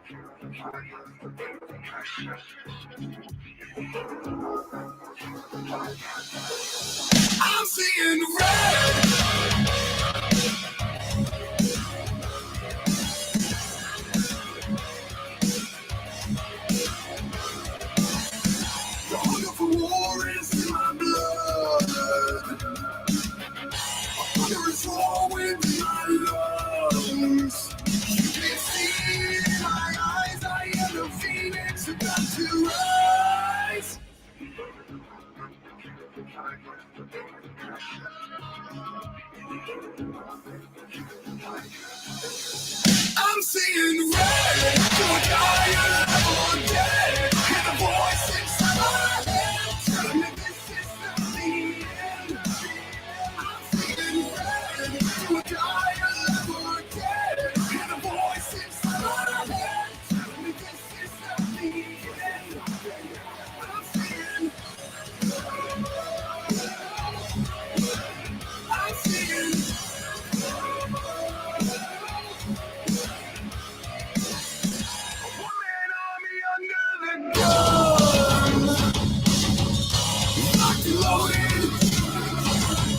I'm seeing red. The hunger for war is in my blood. Hunger is flowing in my lungs. You can see in my eyes, I am the phoenix about to rise. I'm seeing red. Do or die, alive or dead. Hear the voice inside my head telling me this is not the end. I'm seeing red. Do or die, alive or dead. Hear the voice inside my head telling me this is not the end. I'm seeing. I'm seeing. One-man army under the guns. Locked and loaded.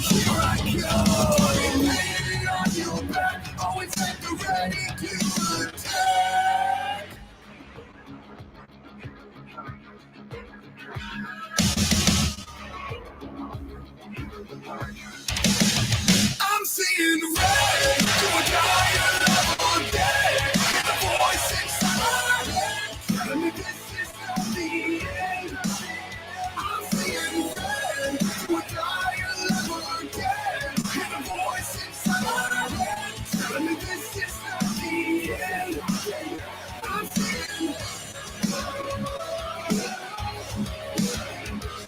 Here I come. Hanging on your back. Always at the ready to attack. I'm seeing red. Do or die, alive or dead. Hear the voice inside my head telling me this is not the end. I'm seeing red. Do or die, alive or dead. Hear the voice inside my head telling me this is not the end. I'm seeing.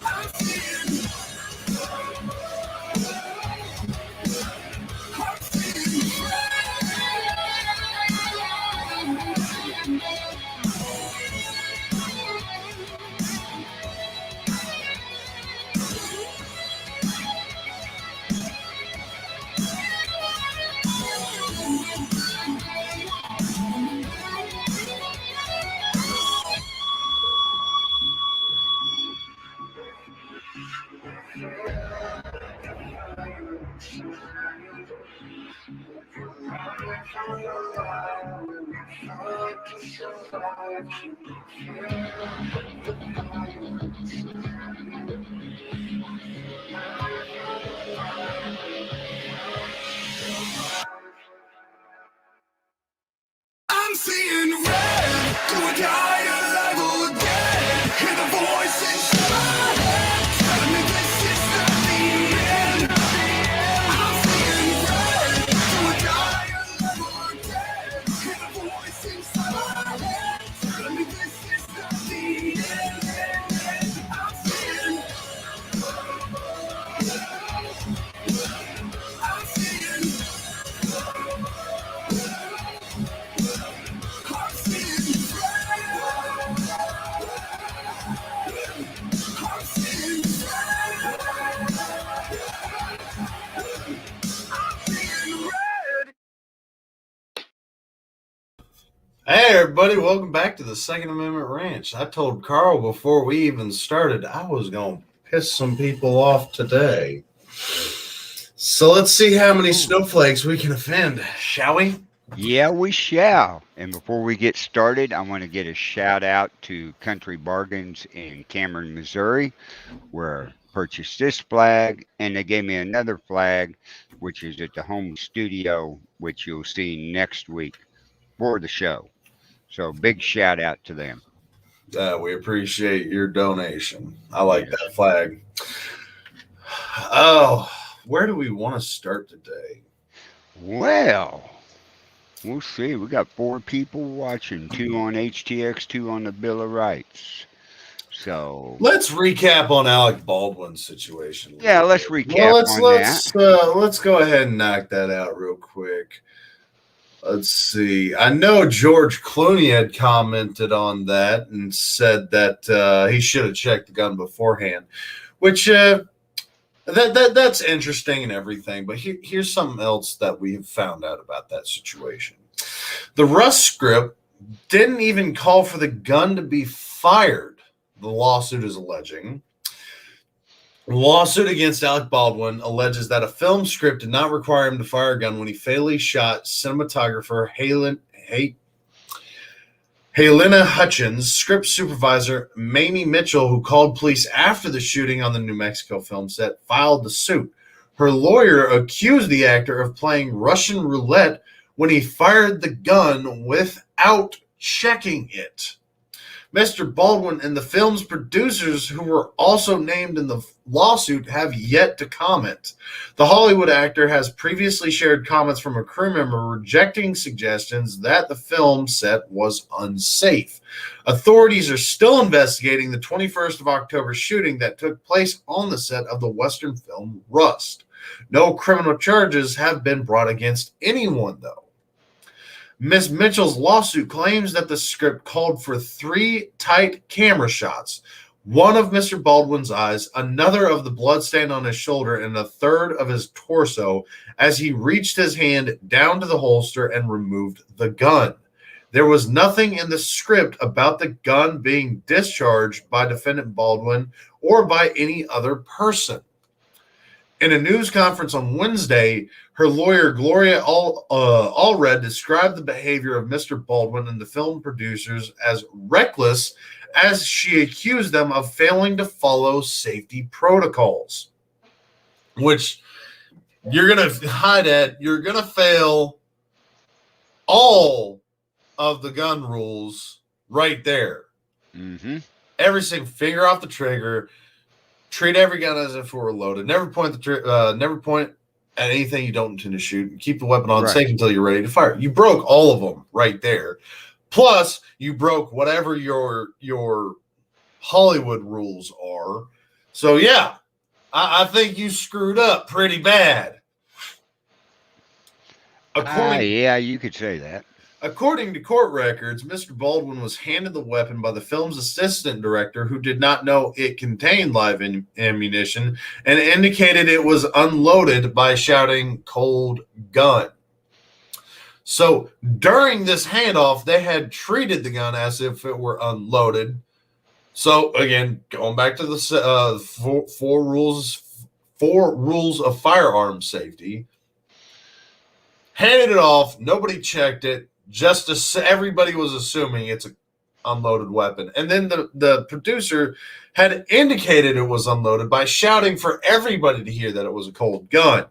I'm seeing. I'm seeing red. I'm seeing red. Do or die, alive or dead. Hear the voice inside my head telling me this is not the end. I'm seeing red. Do or die, alive or dead. Hear the voice inside my head telling me this is not the end. I'm seeing. I'm seeing. I'm seeing red. I'm seeing red. I'm seeing red. Hey everybody, welcome back to the Second Amendment Ranch. I told Carl before we even started I was going to piss some people off today. So let's see how many snowflakes we can offend, shall we? Yeah, we shall. And before we get started, I want to get a shout out to Country Bargains in Cameron, Missouri, where I purchased this flag, and they gave me another flag, which is at the home studio, which you'll see next week for the show. So big shout out to them. We appreciate your donation. I like Yes. that flag. Oh, where do we want to start today? Well, we'll see. We got 4 people watching, 2 on HTX, 2 on the Bill of Rights. So Let's recap on Alec Baldwin's situation. yeah, let's recap on Let's go ahead and knock that out real quick. Let's see. I know George Clooney had commented on that and said that he should have checked the gun beforehand, which that's interesting and everything. But here's something else that we have found out about that situation. The Rust script didn't even call for the gun to be fired, the lawsuit is alleging. The lawsuit against Alec Baldwin alleges that a film script did not require him to fire a gun when he fatally shot cinematographer Helena Hutchins, script supervisor Mamie Mitchell, who called police after the shooting on the New Mexico film set, filed the suit. Her lawyer accused the actor of playing Russian roulette when he fired the gun without checking it. Mr. Baldwin and the film's producers, who were also named in the lawsuit, have yet to comment. The Hollywood actor has previously shared comments from a crew member rejecting suggestions that the film set was unsafe. Authorities are still investigating the 21st of October shooting that took place on the set of the Western film Rust. No criminal charges have been brought against anyone, though. Ms. Mitchell's lawsuit claims that the script called for 3 tight camera shots, one of Mr. Baldwin's eyes, another of the bloodstain on his shoulder, and a third of his torso as he reached his hand down to the holster and removed the gun. There was nothing in the script about the gun being discharged by Defendant Baldwin or by any other person. In a news conference on Wednesday, her lawyer, Gloria Allred, described the behavior of Mr. Baldwin and the film producers as reckless as she accused them of failing to follow safety protocols. Which you're going to hide at. You're going to fail all of the gun rules right there. Mm-hmm. Everything, finger off the trigger. Treat every gun as if it were loaded. Never point at anything you don't intend to shoot. Keep the weapon on safe until you're ready to fire. You broke all of them right there. Plus, you broke whatever your Hollywood rules are. So yeah, I think you screwed up pretty bad. Yeah, you could say that. According to court records, Mr. Baldwin was handed the weapon by the film's assistant director, who did not know it contained live ammunition and indicated it was unloaded by shouting "cold gun." So during this handoff, they had treated the gun as if it were unloaded. So again, going back to the four rules of firearm safety, handed it off. Nobody checked it. Everybody was assuming it's an unloaded weapon. And then the producer had indicated it was unloaded by shouting for everybody to hear that it was a cold gun.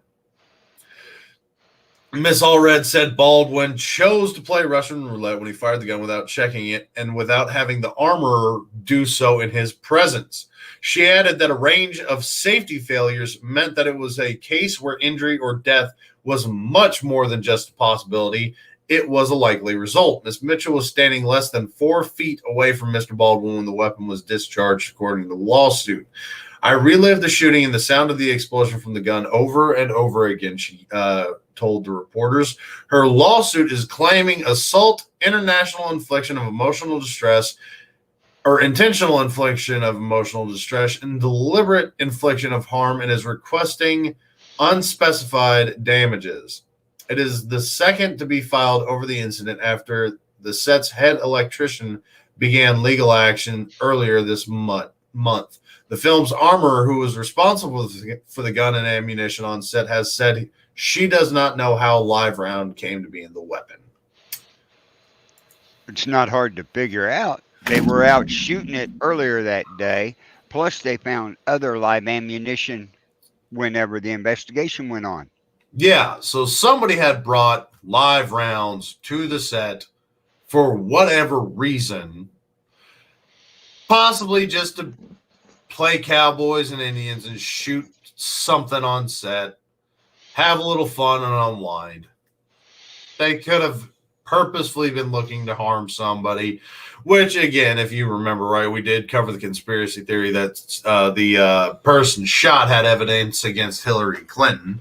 Miss Allred said Baldwin chose to play Russian roulette when he fired the gun without checking it and without having the armorer do so in his presence. She added that a range of safety failures meant that it was a case where injury or death was much more than just a possibility. It was a likely result. Miss Mitchell was standing less than 4 feet away from Mr. Baldwin when the weapon was discharged, according to the lawsuit. I relived the shooting and the sound of the explosion from the gun over and over again, she told the reporters. Her lawsuit is claiming assault, international infliction of emotional distress, or intentional infliction of emotional distress, and deliberate infliction of harm, and is requesting unspecified damages. It is the second to be filed over the incident after the set's head electrician began legal action earlier this month. The film's armorer, who was responsible for the gun and ammunition on set, has said she does not know how a live round came to be in the weapon. It's not hard to figure out. They were out shooting it earlier that day. Plus, they found other live ammunition whenever the investigation went on. Yeah, so somebody had brought live rounds to the set for whatever reason, possibly just to play cowboys and Indians and shoot something on set, have a little fun and unwind. They could have purposefully been looking to harm somebody, which, again, if you remember right, we did cover the conspiracy theory that the person shot had evidence against Hillary Clinton.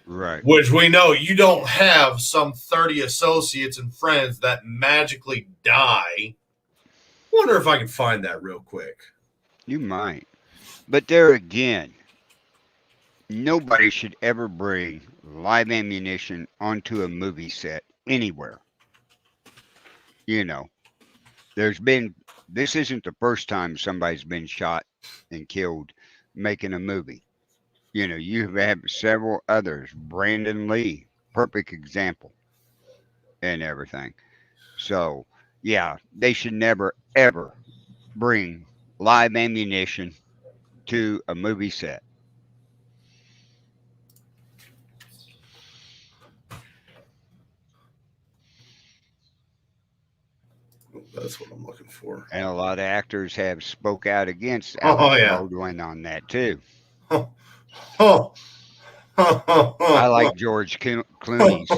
Right. Which we know you don't have some 30 associates and friends that magically die. Wonder if I can find that real quick. You might. But there again, nobody should ever bring live ammunition onto a movie set anywhere. You know, this isn't the first time somebody's been shot and killed making a movie. You have several others. Brandon Lee, perfect example, and everything. So, yeah, they should never, ever bring live ammunition to a movie set. That's what I'm looking for. And a lot of actors have spoke out against Oh Alec yeah. Baldwin on that too. Oh, oh, I like George Clooney's.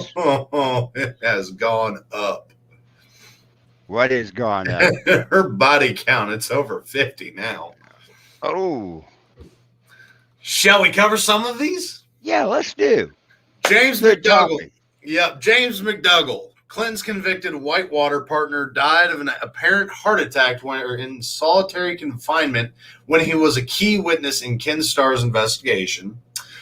it has gone up. What has gone up? Her body count, it's over 50 now. Oh, Shall we cover some of these? yeah, let's do. James Good McDougall. topic. Yep, James McDougall. Clinton's convicted Whitewater partner died of an apparent heart attack when in solitary confinement when he was a key witness in Ken Starr's investigation.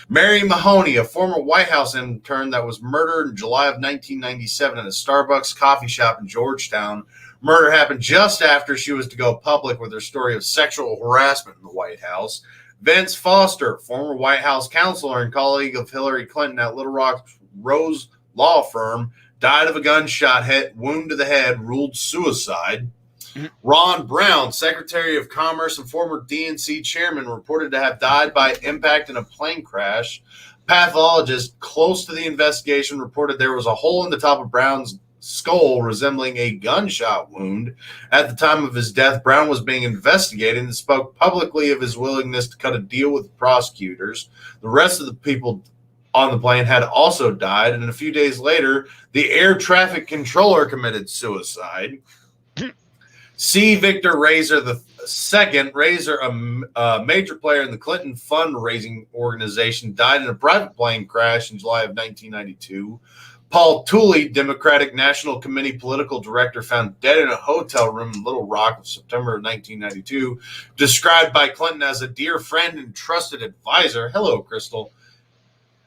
Mary Mahoney, a former White House intern that was murdered in July of 1997 at a Starbucks coffee shop in Georgetown. Murder happened just after she was to go public with her story of sexual harassment in the White House. Vince Foster, former White House counselor and colleague of Hillary Clinton at Little Rock's Rose Law Firm, died of a gunshot wound to the head, ruled suicide. Ron Brown, Secretary of Commerce and former DNC chairman, reported to have died by impact in a plane crash. Pathologist close to the investigation reported there was a hole in the top of Brown's skull resembling a gunshot wound. At the time of his death, Brown was being investigated and spoke publicly of his willingness to cut a deal with prosecutors. The rest of the people on the plane had also died, and a few days later, the air traffic controller committed suicide. C. Victor Razor II, Razor, a major player in the Clinton fundraising organization, died in a private plane crash in July of 1992. Paul Tooley, Democratic National Committee political director, found dead in a hotel room in Little Rock in September of 1992, described by Clinton as a dear friend and trusted advisor. Hello, Crystal.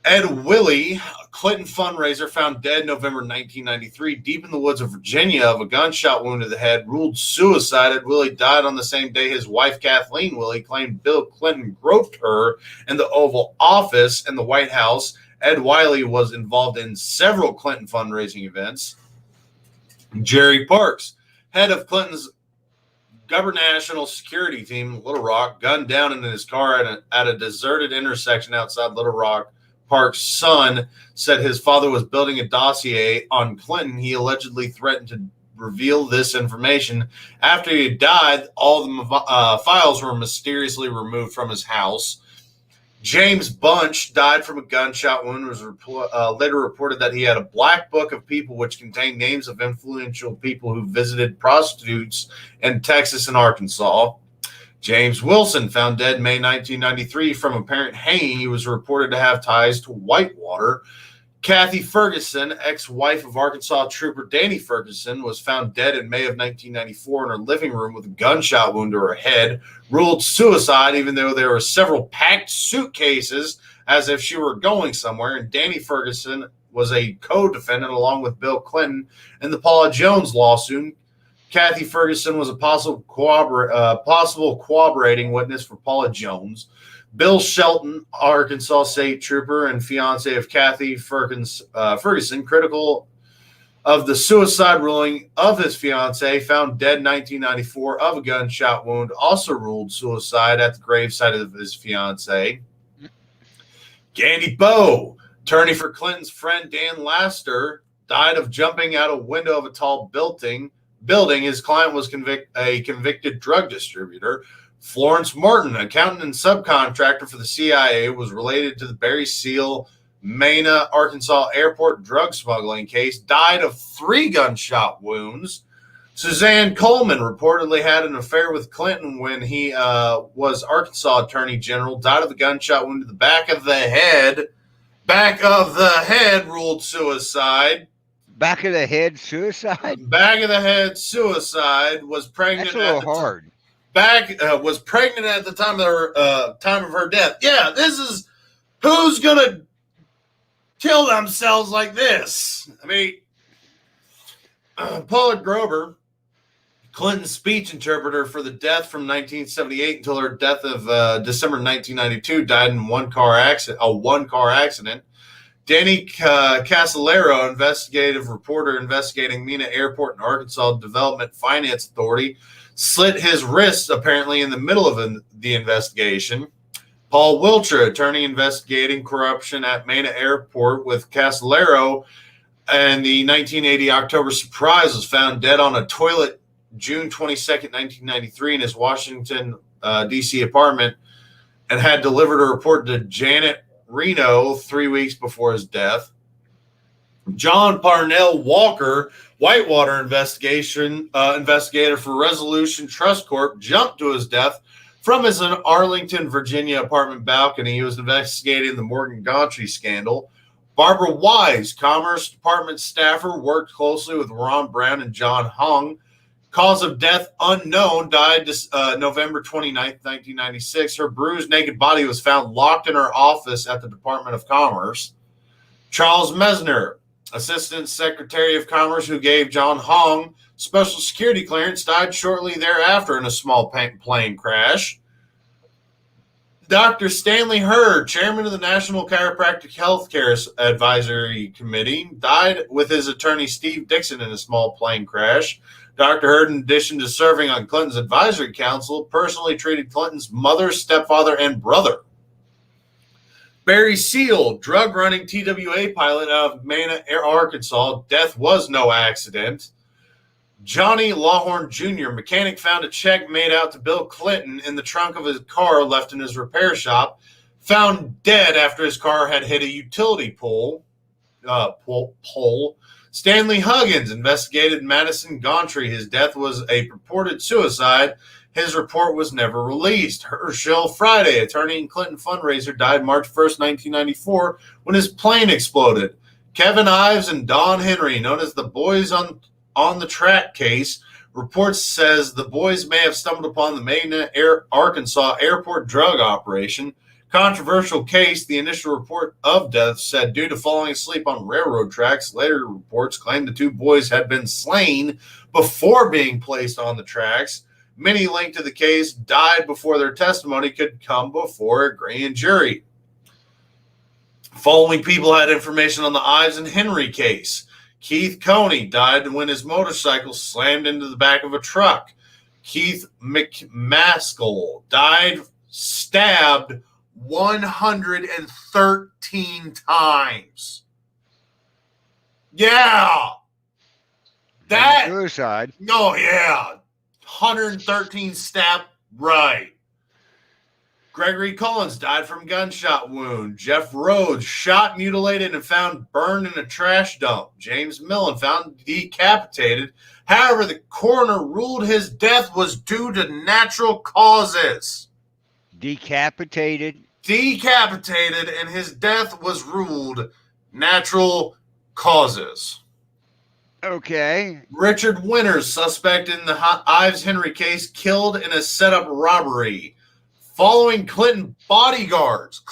Ed Willie, Clinton fundraiser, found dead November 1993 deep in the woods of Virginia of a gunshot wound to the head, ruled suicide. Ed Willie died on the same day his wife, Kathleen Willie, claimed Bill Clinton groped her in the Oval Office and the White House. Ed Wiley was involved in several Clinton fundraising events. Jerry Parks, head of Clinton's national security team, Little Rock, gunned down in his car at a deserted intersection outside Little Rock. Park's son said his father was building a dossier on Clinton. He allegedly threatened to reveal this information. After he died, all the files were mysteriously removed from his house. James Bunch died from a gunshot wound. It was later reported that he had a black book of people which contained names of influential people who visited prostitutes in Texas and Arkansas. James Wilson, found dead May 1993 from apparent hanging. He was reported to have ties to Whitewater. Kathy Ferguson, ex-wife of Arkansas Trooper Danny Ferguson, was found dead in May of 1994 in her living room with a gunshot wound to her head, ruled suicide even though there were several packed suitcases as if she were going somewhere. And Danny Ferguson was a co-defendant along with Bill Clinton in the Paula Jones lawsuit. Kathy Ferguson was a possible corroborating witness for Paula Jones. Bill Shelton, Arkansas State Trooper and fiance of Kathy Ferguson, critical of the suicide ruling of his fiance, found dead in 1994 of a gunshot wound, also ruled suicide at the gravesite of his fiance. Gandy Bowe, attorney for Clinton's friend Dan Laster, died of jumping out a window of a tall building. His client was a convicted drug distributor. Florence Martin, accountant and subcontractor for the CIA, was related to the Barry Seal, Mena, Arkansas airport drug smuggling case, died of 3 gunshot wounds. Suzanne Coleman reportedly had an affair with Clinton when he was Arkansas Attorney General, died of a gunshot wound to the back of the head. Back of the head, ruled suicide. Back of the head suicide? Back of the head suicide, was pregnant. That's a little hard. Was pregnant at the time of her death. Yeah, this is who's gonna kill themselves like this. I mean, Paula Grover, Clinton's speech interpreter for the death from 1978 until her death of December 1992, died in a one-car accident. Danny Casolaro, investigative reporter investigating Mena Airport and Arkansas Development Finance Authority, slit his wrists apparently in the middle of the investigation. Paul Wiltshire, attorney investigating corruption at Mena Airport with Casolaro, and the 1980 October surprise, was found dead on a toilet June 22nd, 1993 in his Washington, D.C. apartment, and had delivered a report to Janet Reno 3 weeks before his death. John Parnell Walker, Whitewater investigator for Resolution Trust Corp., jumped to his death from his Arlington, Virginia apartment balcony. He was investigating the Morgan Gantry scandal. Barbara Wise, Commerce Department staffer, worked closely with Ron Brown and John Hung. Cause of death unknown, died November 29th, 1996. Her bruised, naked body was found locked in her office at the Department of Commerce. Charles Mesner, Assistant Secretary of Commerce who gave John Hong Special Security clearance, died shortly thereafter in a small plane crash. Dr. Stanley Hurd, chairman of the National Chiropractic Healthcare Advisory Committee, died with his attorney Steve Dixon in a small plane crash. Dr. Hurd, in addition to serving on Clinton's advisory council, personally treated Clinton's mother, stepfather, and brother. Barry Seal, drug-running TWA pilot of Mena, Arkansas. Death was no accident. Johnny Lawhorn Jr., mechanic, found a check made out to Bill Clinton in the trunk of his car left in his repair shop. Found dead after his car had hit a utility pole. Stanley Huggins investigated Madison Gantry. His death was a purported suicide. His report was never released. Herschel Friday, attorney and Clinton fundraiser, died March 1st, 1994, when his plane exploded. Kevin Ives and Don Henry, known as the Boys on the Track case, reports says the boys may have stumbled upon the Mena, Arkansas airport drug operation. Controversial case. The initial report of death said due to falling asleep on railroad tracks. Later reports claimed the two boys had been slain before being placed on the tracks. Many linked to the case died before their testimony could come before a grand jury. Following people had information on the Ives and Henry case. Keith Coney died when his motorcycle slammed into the back of a truck. Keith McMaskill died stabbed 113 times. Yeah. That suicide. Oh, yeah. 113 stab. Right. Gregory Collins died from gunshot wound. Jeff Rhodes shot, mutilated, and found burned in a trash dump. James Millen found decapitated. However, the coroner ruled his death was due to natural causes. Decapitated, and his death was ruled natural causes. Okay. Richard Winters, suspect in the Ives Henry case, killed in a setup robbery. Following Clinton bodyguards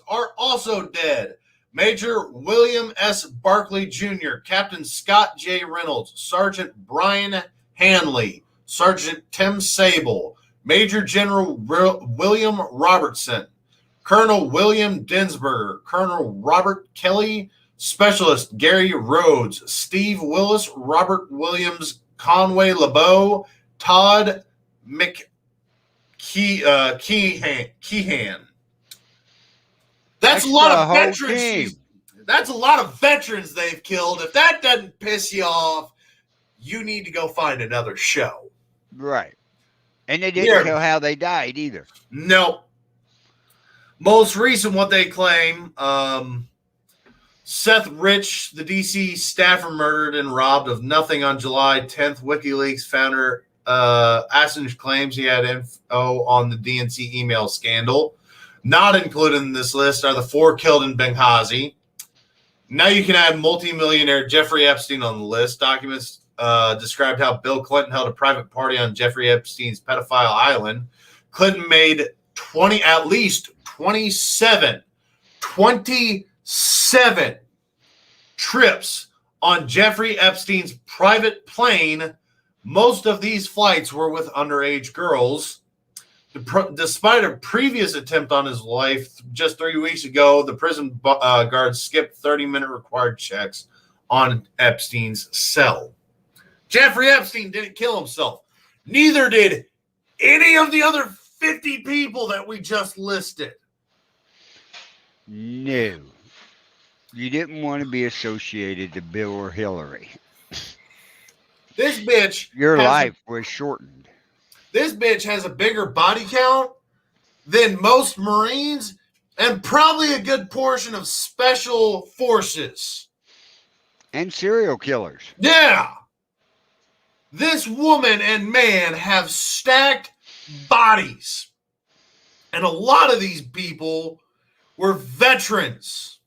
are also dead. Major William S. Barkley Jr., Captain Scott J. Reynolds, Sergeant Brian Hanley, Sergeant Tim Sable, Major General William Robertson, Colonel William Dinsberger, Colonel Robert Kelly, Specialist Gary Rhodes, Steve Willis, Robert Williams, Conway LeBeau, Todd Keehan. That's a lot of veterans. That's a lot of veterans they've killed. If that doesn't piss you off, you need to go find another show. Right. And they didn't tell how they died either. No. Most recent, what they claim, Seth Rich, the DC staffer, murdered and robbed of nothing on July 10th. WikiLeaks founder Assange claims he had info on the DNC email scandal. Not included in this list are the 4 killed in Benghazi. Now you can add multimillionaire Jeffrey Epstein on the list. Documents described how Bill Clinton held a private party on Jeffrey Epstein's pedophile island. Clinton made at least 27 trips On Jeffrey Epstein's private plane, most of these flights were with underage girls. Despite a previous attempt on his life just 3 weeks ago, the prison guards skipped 30-minute required checks on Epstein's cell. Jeffrey Epstein didn't kill himself. Neither did any of the other 50 people that we just listed. No. You didn't want to be associated to Bill or Hillary. This bitch. Your life was shortened. This bitch has a bigger body count than most Marines and probably a good portion of special forces. And serial killers. Yeah. This woman and man have stacked bodies. And a lot of these people were veterans.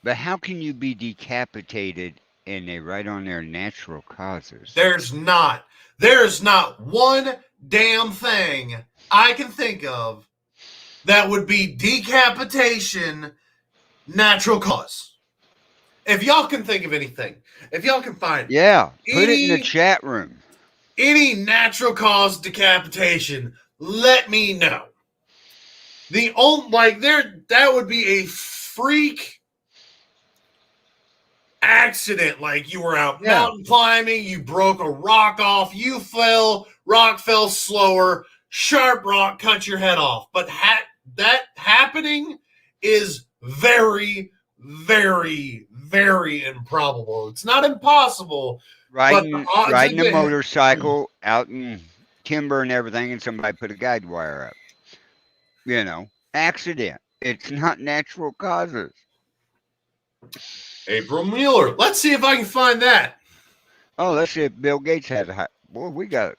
But how can you be decapitated and they write on their natural causes? There's not one damn thing I can think of that would be decapitation natural cause. If y'all can think of anything, if y'all can find put it in the chat room. Any natural cause decapitation, let me know. The only that would be a freak accident, like you were out mountain climbing, you broke a rock off, you fell, rock fell slower, sharp rock cut your head off. But that happening is very, very, very improbable. It's not impossible. Riding a motorcycle out in timber and everything, and somebody put a guide wire up. Accident. It's not natural causes. April Mueller. Let's see if I can find that. Oh, let's see if Bill Gates has a high. Boy, we got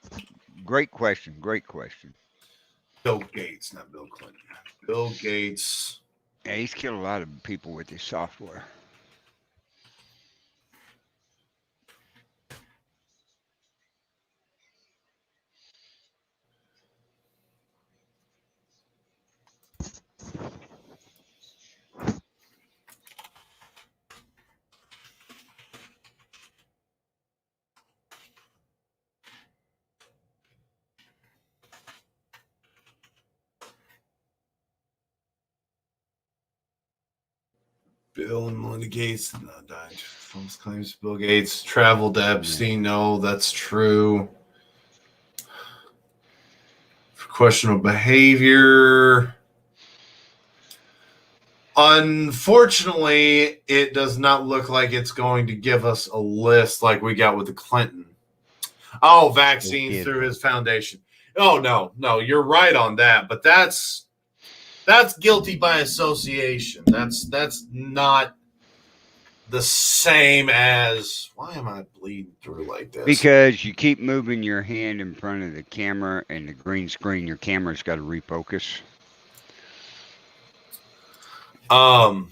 great question. Great question. Bill Gates, not Bill Clinton. Bill Gates. Yeah, he's killed a lot of people with his software. Bill and Melinda Gates died. False claims Bill Gates traveled to Epstein. No, that's true. For questionable behavior. Unfortunately, it does not look like it's going to give us a list like we got with the Clinton. Oh, vaccines through his foundation. Oh, no, you're right on that. But that's guilty by association. That's not the same as, why am I bleeding through like this? Because you keep moving your hand in front of the camera and the green screen, your camera's got to refocus. I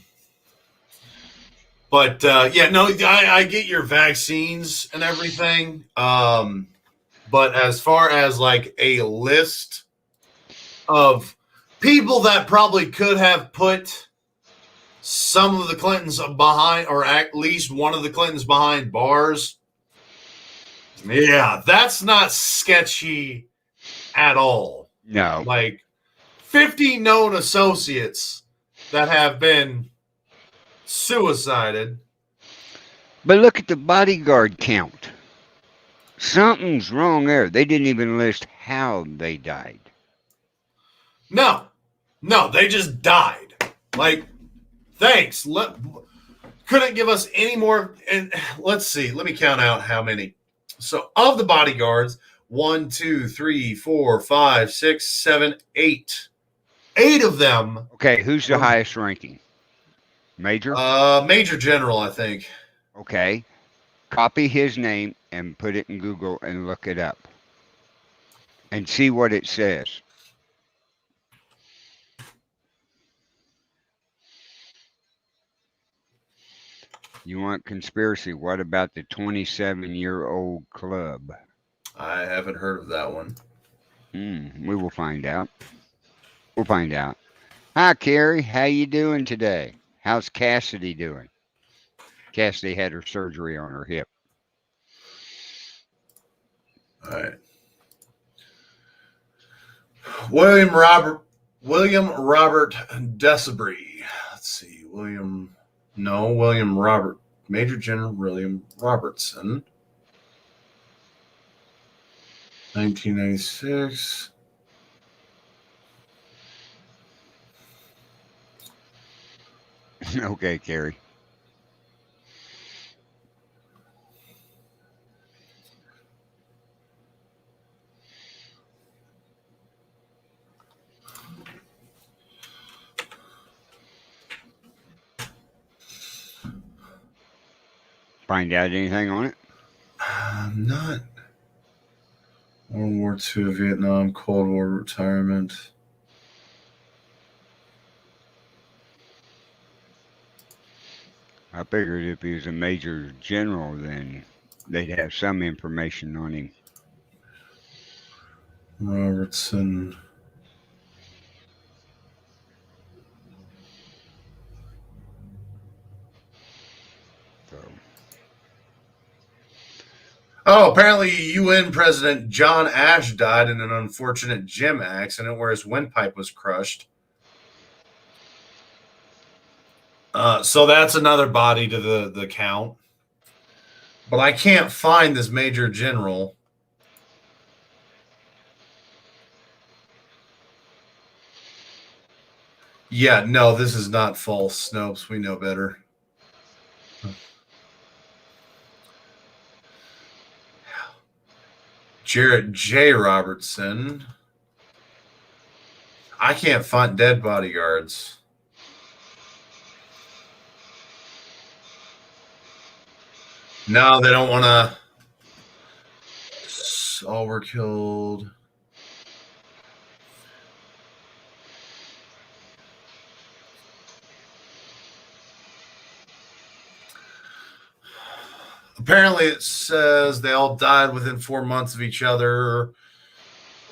get your vaccines and everything. But as far as like a list of people that probably could have put some of the Clintons behind, or at least one of the Clintons behind bars. Yeah, that's not sketchy at all. No. Like 50 known associates that have been suicided. But look at the bodyguard count. Something's wrong there. They didn't even list how they died. No, they just died. Like, thanks. Couldn't give us any more. And let's see. Let me count out how many. So, of the bodyguards, 1, 2, 3, 4, 5, 6, 7, 8. 8 of them. Okay, who's the highest ranking? Major? Major General, I think. Okay. Copy his name and put it in Google and look it up. And see what it says. You want conspiracy? What about the 27-year-old club? I haven't heard of that one. We will find out. We'll find out. Hi, Carrie. How you doing today? How's Cassidy doing? Cassidy had her surgery on her hip. All right. William Robert Desabry. Let's see. William Robert. Major General William Robertson. 1996. Okay, Carrie. Find out anything on it? Not World War II, Vietnam, Cold War retirement. I figured if he was a major general, then they'd have some information on him. Robertson. So, Oh, apparently UN President John Ash died in an unfortunate gym accident where his windpipe was crushed. So that's another body to the count. But I can't find this Major General. Yeah, no, this is not false, Snopes. We know better. Jarrett J. Robertson. I can't find dead bodyguards. No, they don't want to. All were killed. Apparently, it says they all died within 4 months of each other.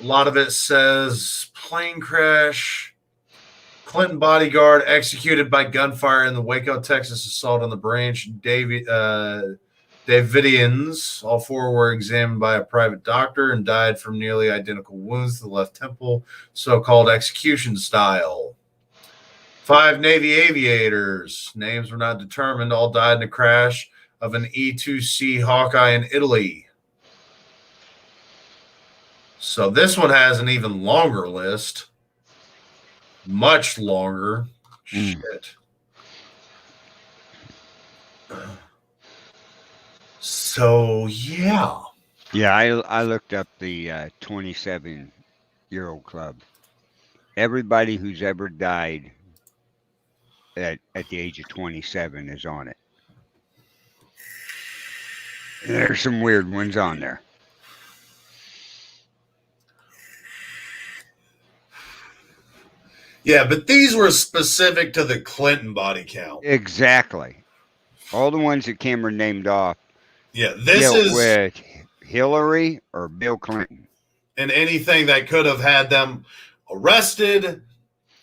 A lot of it says plane crash. Clinton bodyguard executed by gunfire in the Waco, Texas assault on the Branch Davidians. All four were examined by a private doctor and died from nearly identical wounds to the left temple, so-called execution style. 5 Navy aviators, names were not determined, all died in a crash of an E-2C Hawkeye in Italy. So this one has an even longer list. Much longer. Shit. So, yeah. Yeah, I looked up the 27-year-old club. Everybody who's ever died at the age of 27 is on it. There's some weird ones on there. Yeah, but these were specific to the Clinton body count. Exactly. All the ones that Cameron named off. Yeah, this dealt is with Hillary or Bill Clinton. And anything that could have had them arrested.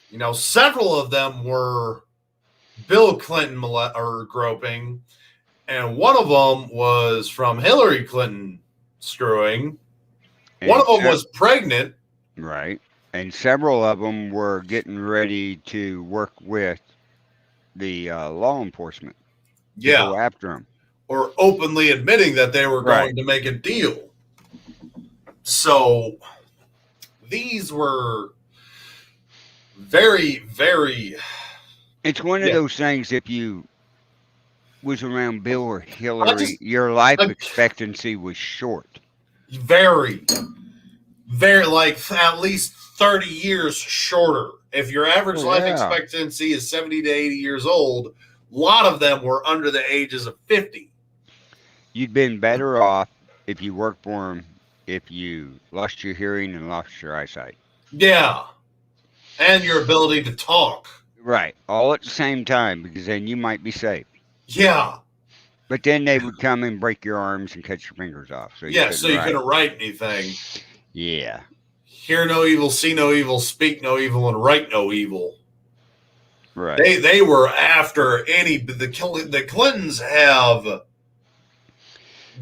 You know, several of them were Bill Clinton or groping, and one of them was from Hillary Clinton screwing. And one of them was pregnant. Right. And several of them were getting ready to work with the law enforcement. To go after them. Or openly admitting that they were going to make a deal. So these were very, very. It's one of those things, if you was around Bill or Hillary, your life expectancy was short. Very, like at least 30 years shorter. If your average life expectancy is 70 to 80 years old, a lot of them were under the ages of 50. You'd been better off if you worked for them if you lost your hearing and lost your eyesight. Yeah. And your ability to talk. Right. All at the same time, because then you might be safe. Yeah. But then they would come and break your arms and cut your fingers off. So you couldn't write anything. Yeah. Hear no evil, see no evil, speak no evil, and write no evil. Right. They were after the Clintons have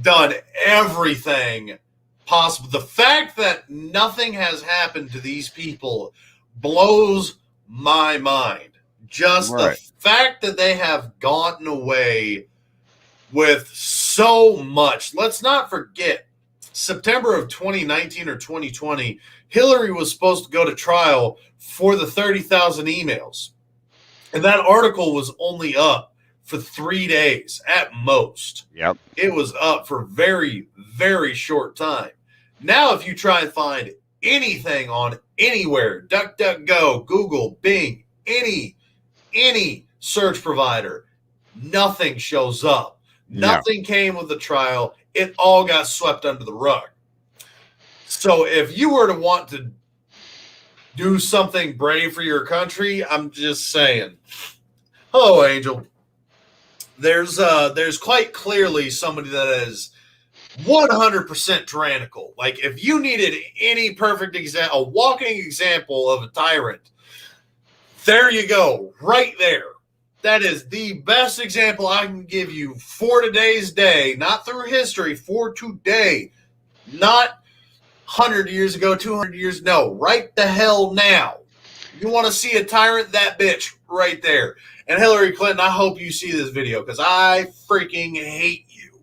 done everything possible. The fact that nothing has happened to these people blows my mind. Just the Right. fact that they have gotten away with so much. Let's not forget, September of 2019 or 2020, Hillary was supposed to go to trial for the 30,000 emails. And that article was only up for 3 days at most. Yep. It was up for very, very short time. Now, if you try and find anything on anywhere, DuckDuckGo, Google, Bing, any search provider, nothing shows up. No. Nothing came with the trial. It all got swept under the rug. So if you were to want to do something brave for your country, I'm just saying. Hello, Angel. There's quite clearly somebody that is 100% tyrannical. Like, if you needed any perfect example, a walking example of a tyrant, there you go, right there. That is the best example I can give you for today's day, not through history, for today, not 100 years ago, 200 years, no, right the hell now. You want to see a tyrant? That bitch right there. And Hillary Clinton, I hope you see this video because I freaking hate you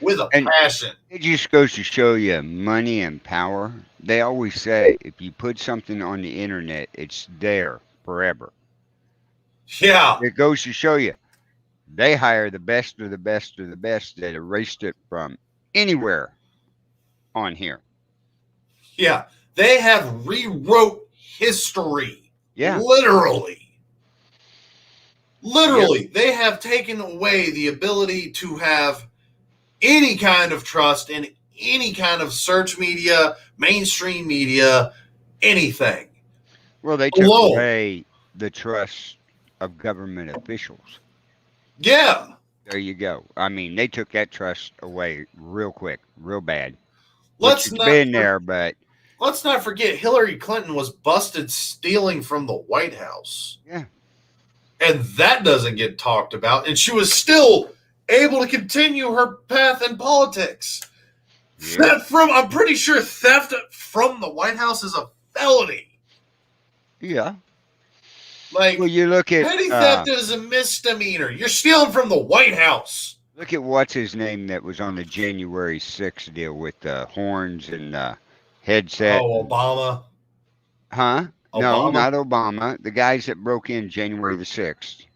with a passion. It just goes to show you money and power. They always say if you put something on the internet, it's there forever. Yeah. It goes to show you they hire the best of the best of the best that erased it from anywhere on here. Yeah. They have rewrote history. Yeah. Literally. Yep. They have taken away the ability to have any kind of trust in any kind of search media, mainstream media, anything. Well, they took away the trust of government officials. Yeah. There you go. I mean, they took that trust away real quick, real bad. Let's not forget Hillary Clinton was busted stealing from the White House. Yeah. And that doesn't get talked about. And she was still able to continue her path in politics. Yeah. I'm pretty sure theft from the White House is a felony. Yeah. Like, well, you look at petty theft is a misdemeanor. You're stealing from the White House. Look at what's his name that was on the January 6th deal with the horns and headset. Oh, Obama. Huh? Obama? No, not Obama. The guys that broke in January the 6th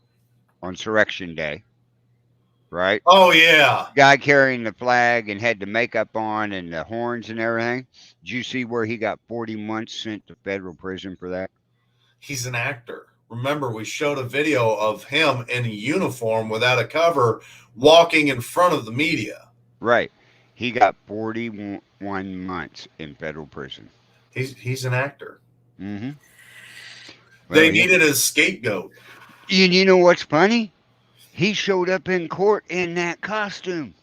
on Insurrection Day. Right? Oh, yeah. Guy carrying the flag and had the makeup on and the horns and everything. Did you see where he got 40 months sent to federal prison for that? He's an actor. Remember, we showed a video of him in a uniform without a cover walking in front of the media. Right. He got 41 months in federal prison. He's an actor. Mm-hmm. Well, they needed a scapegoat. You know what's funny? He showed up in court in that costume.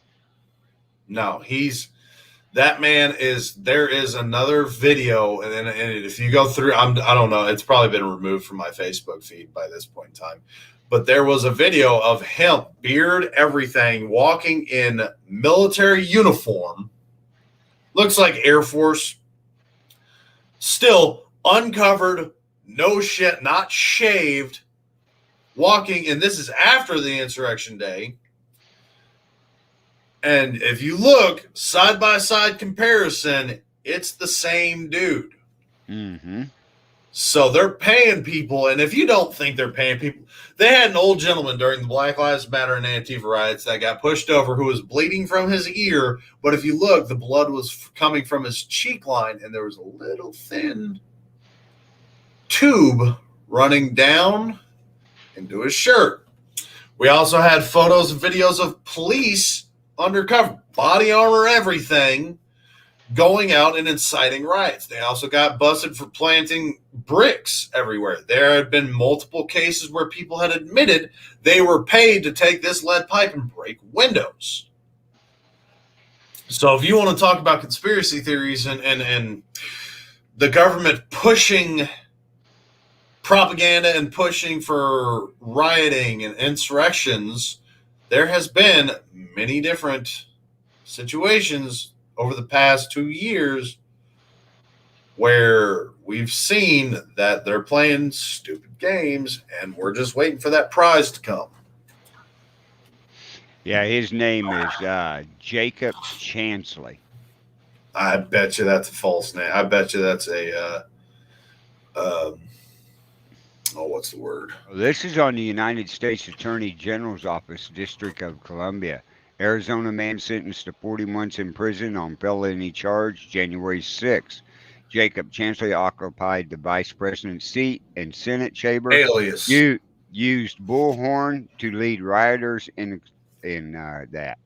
No, there is another video, and if you go through, I don't know, it's probably been removed from my Facebook feed by this point in time, but there was a video of him, beard, everything, walking in military uniform, looks like Air Force, still uncovered, no shit, not shaved, walking, and this is after the Insurrection Day. And if you look, side-by-side comparison, it's the same dude. Mm-hmm. So they're paying people, and if you don't think they're paying people, they had an old gentleman during the Black Lives Matter and Antifa riots that got pushed over who was bleeding from his ear, but if you look, the blood was coming from his cheek line, and there was a little thin tube running down into his shirt. We also had photos and videos of police undercover, body armor, everything, going out and inciting riots. They also got busted for planting bricks everywhere. There had been multiple cases where people had admitted they were paid to take this lead pipe and break windows. So if you want to talk about conspiracy theories and the government pushing propaganda and pushing for rioting and insurrections, there has been many different situations over the past 2 years where we've seen that they're playing stupid games and we're just waiting for that prize to come. Yeah, his name is Jacob Chansley. I bet you that's a false name. I bet you that's a what's the word? This is on the United States Attorney General's Office, District of Columbia. Arizona man sentenced to 40 months in prison on felony charge January 6. Jacob Chansley occupied the vice president's seat in Senate chamber. Alias. Used bullhorn to lead rioters in that.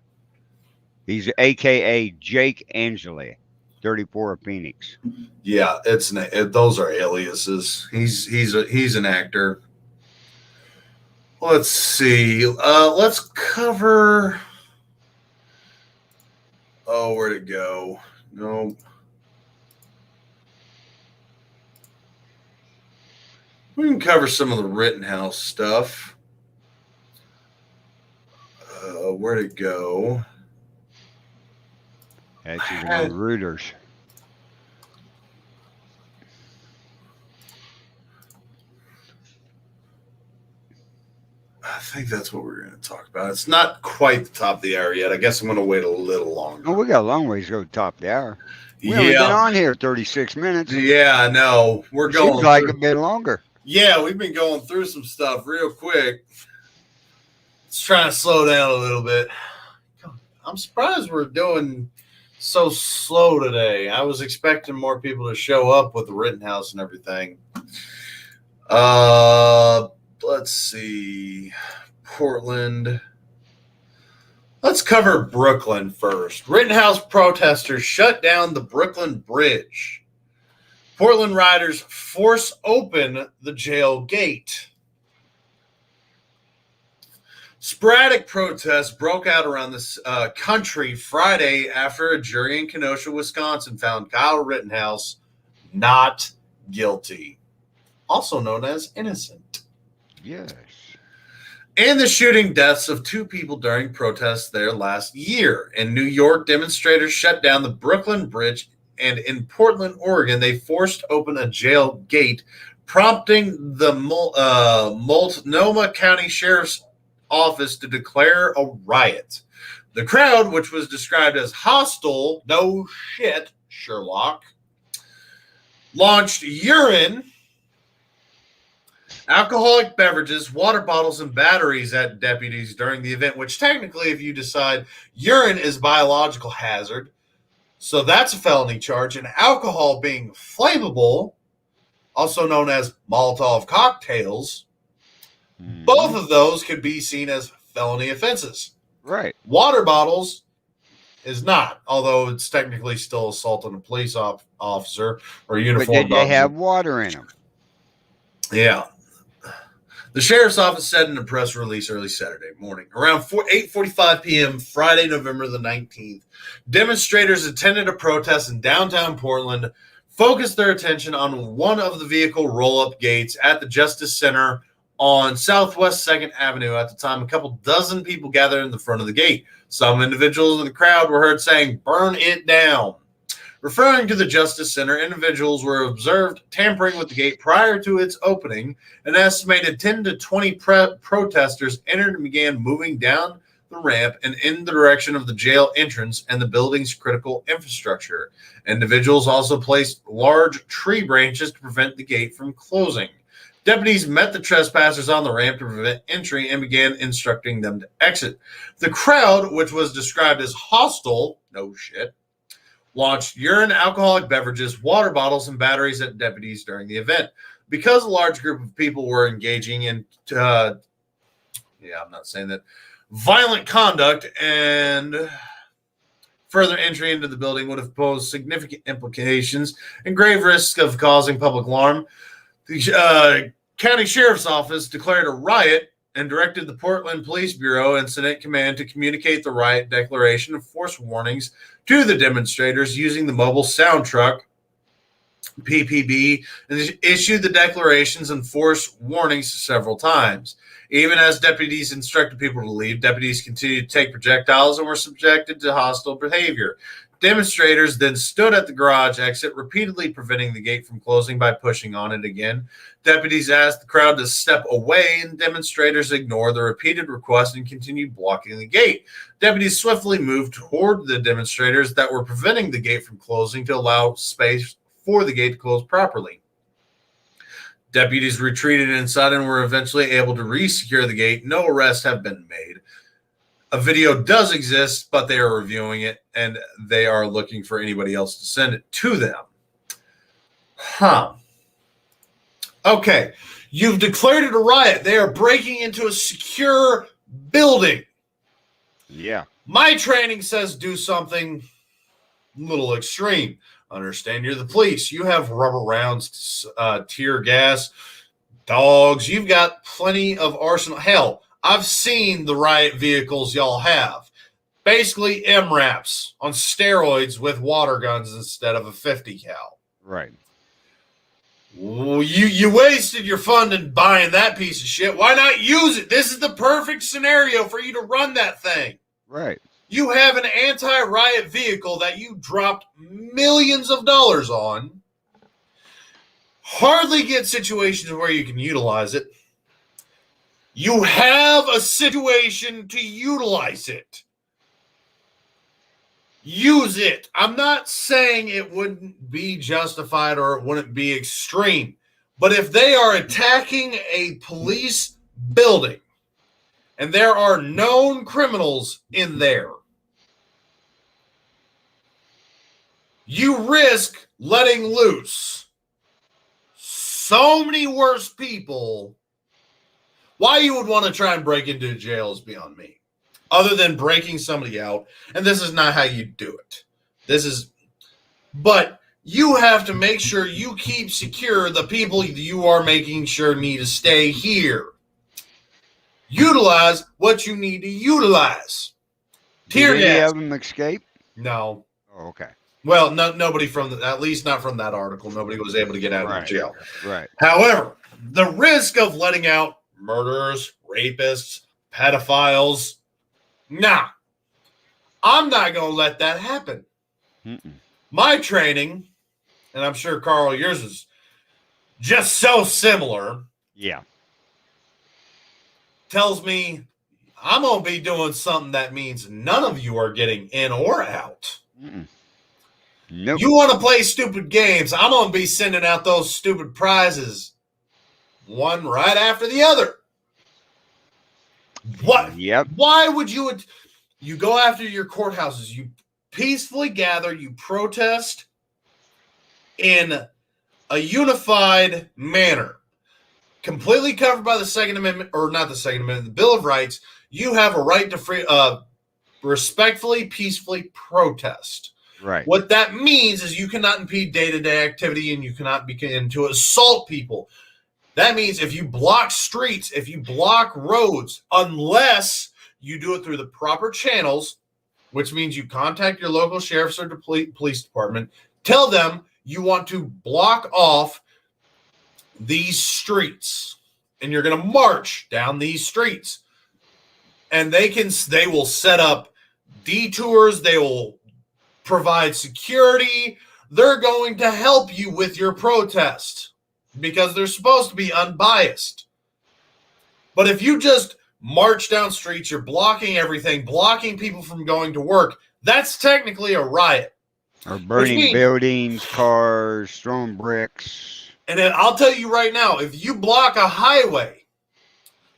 He's AKA Jake Angeli, 34 of Phoenix. Yeah, those are aliases. He's an actor. Let's see. Let's cover. Oh, where'd it go? No. We can cover some of the Rittenhouse stuff. Where'd it go? That's on Reuters. I think that's what we're going to talk about. It's not quite the top of the hour yet. I guess I'm going to wait a little longer. Oh, we got a long ways to go to top of the hour. We only been on here 36 minutes. Yeah, I know. We're going. Seems like a bit longer. Yeah, we've been going through some stuff real quick. Let's try to slow down a little bit. I'm surprised we're doing so slow today. I was expecting more people to show up with the Rittenhouse and everything. Let's see. Portland. Let's cover Brooklyn first. Rittenhouse protesters shut down the Brooklyn Bridge. Portland rioters force open the jail gate. Sporadic protests broke out around this country Friday after a jury in Kenosha, Wisconsin found Kyle Rittenhouse not guilty, also known as innocent. Yes. And the shooting deaths of 2 people during protests there last year. In New York, demonstrators shut down the Brooklyn Bridge, and in Portland, Oregon, they forced open a jail gate, prompting the Multnomah County Sheriff's Office to declare a riot. The crowd, which was described as hostile, no shit, Sherlock, launched urine, alcoholic beverages, water bottles, and batteries at deputies during the event, which technically, if you decide urine is a biological hazard, so that's a felony charge, and alcohol being flammable, also known as Molotov cocktails, both of those could be seen as felony offenses. Right. Water bottles is not, although it's technically still assault on a police officer or uniformed But did they officer. have water in them? Yeah. The sheriff's office said in a press release early Saturday morning, around 8:45 p.m., Friday, November the 19th, demonstrators attended a protest in downtown Portland, focused their attention on one of the vehicle roll-up gates at the Justice Center on Southwest 2nd Avenue. At the time, a couple dozen people gathered in the front of the gate. Some individuals in the crowd were heard saying, "Burn it down." Referring to the Justice Center, individuals were observed tampering with the gate prior to its opening. An estimated 10 to 20 protesters entered and began moving down the ramp and in the direction of the jail entrance and the building's critical infrastructure. Individuals also placed large tree branches to prevent the gate from closing. Deputies met the trespassers on the ramp to prevent entry and began instructing them to exit. The crowd, which was described as hostile, no shit, launched urine, alcoholic beverages, water bottles, and batteries at deputies during the event. Because a large group of people were engaging in, violent conduct, and further entry into the building would have posed significant implications and grave risks of causing public alarm, the county sheriff's office declared a riot and directed the Portland Police Bureau Incident Command to communicate the riot declaration and force warnings to the demonstrators using the mobile sound truck PPB issued the declarations and forced warnings several times. Even as deputies instructed people to leave, deputies continued to take projectiles and were subjected to hostile behavior. Demonstrators then stood at the garage exit, repeatedly preventing the gate from closing by pushing on it again. Deputies asked the crowd to step away, and demonstrators ignored the repeated request and continued blocking the gate. Deputies swiftly moved toward the demonstrators that were preventing the gate from closing to allow space for the gate to close properly. Deputies retreated inside and were eventually able to re-secure the gate. No arrests have been made. A video does exist, but they are reviewing it, and they are looking for anybody else to send it to them. Okay. You've declared it a riot. They are breaking into a secure building. Yeah. My training says do something a little extreme. Understand you're the police. You have rubber rounds, tear gas, dogs. You've got plenty of arsenal. Hell, I've seen the riot vehicles y'all have. Basically MRAPs on steroids with water guns instead of a 50 cal. Right. Well, you wasted your fund in buying that piece of shit. Why not use it? This is the perfect scenario for you to run that thing. Right. You have an anti-riot vehicle that you dropped millions of dollars on. Hardly get situations where you can utilize it. You have a situation to utilize it. Use it. I'm not saying it wouldn't be justified or it wouldn't be extreme. But if they are attacking a police building and there are known criminals in there, you risk letting loose so many worse people. Why you would want to try and break into a jail is beyond me. Other than breaking somebody out, and this is not how you do it. But you have to make sure you keep secure the people you are making sure need to stay here. Utilize what you need to utilize. Tear Did any gas. of them escape? No. Oh, okay. Well, nobody at least not from that article. Nobody was able to get out of jail. Right. However, the risk of letting out murderers, rapists, pedophiles, nah, I'm not going to let that happen. Mm-mm. My training, and I'm sure, Carl, yours is just so similar, Yeah. tells me I'm going to be doing something that means none of you are getting in or out. Mm-mm. Nope. You want to play stupid games, I'm going to be sending out those stupid prizes one right after the other. What? Yep. Why would you go after your courthouses? You peacefully gather, you protest in a unified manner, completely covered by the Second Amendment, or not the Second Amendment, the Bill of Rights. You have a right to respectfully, peacefully protest. Right. What that means is you cannot impede day-to-day activity and you cannot begin to assault people. That means if you block streets, if you block roads, unless you do it through the proper channels, which means you contact your local sheriff's or police department, tell them you want to block off these streets and you're going to march down these streets. And they will set up detours, they will provide security. They're going to help you with your protest because they're supposed to be unbiased. But if you just march down streets, you're blocking everything, blocking people from going to work, that's technically a riot. Or burning buildings, cars, throwing bricks. And then I'll tell you right now, if you block a highway,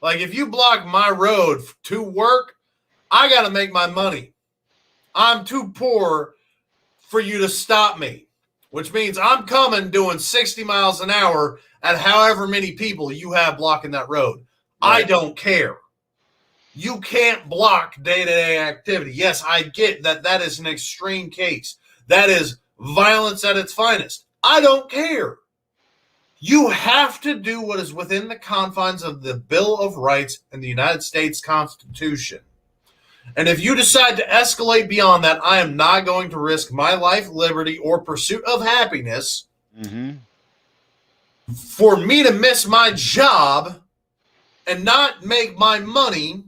like if you block my road to work, I got to make my money. I'm too poor for you to stop me, which means I'm coming doing 60 miles an hour at however many people you have blocking that road. Right. I don't care. You can't block day-to-day activity. Yes, I get that that is an extreme case. That is violence at its finest. I don't care. You have to do what is within the confines of the Bill of Rights and the United States Constitution. And if you decide to escalate beyond that, I am not going to risk my life, liberty, or pursuit of happiness Mm-hmm. For me to miss my job and not make my money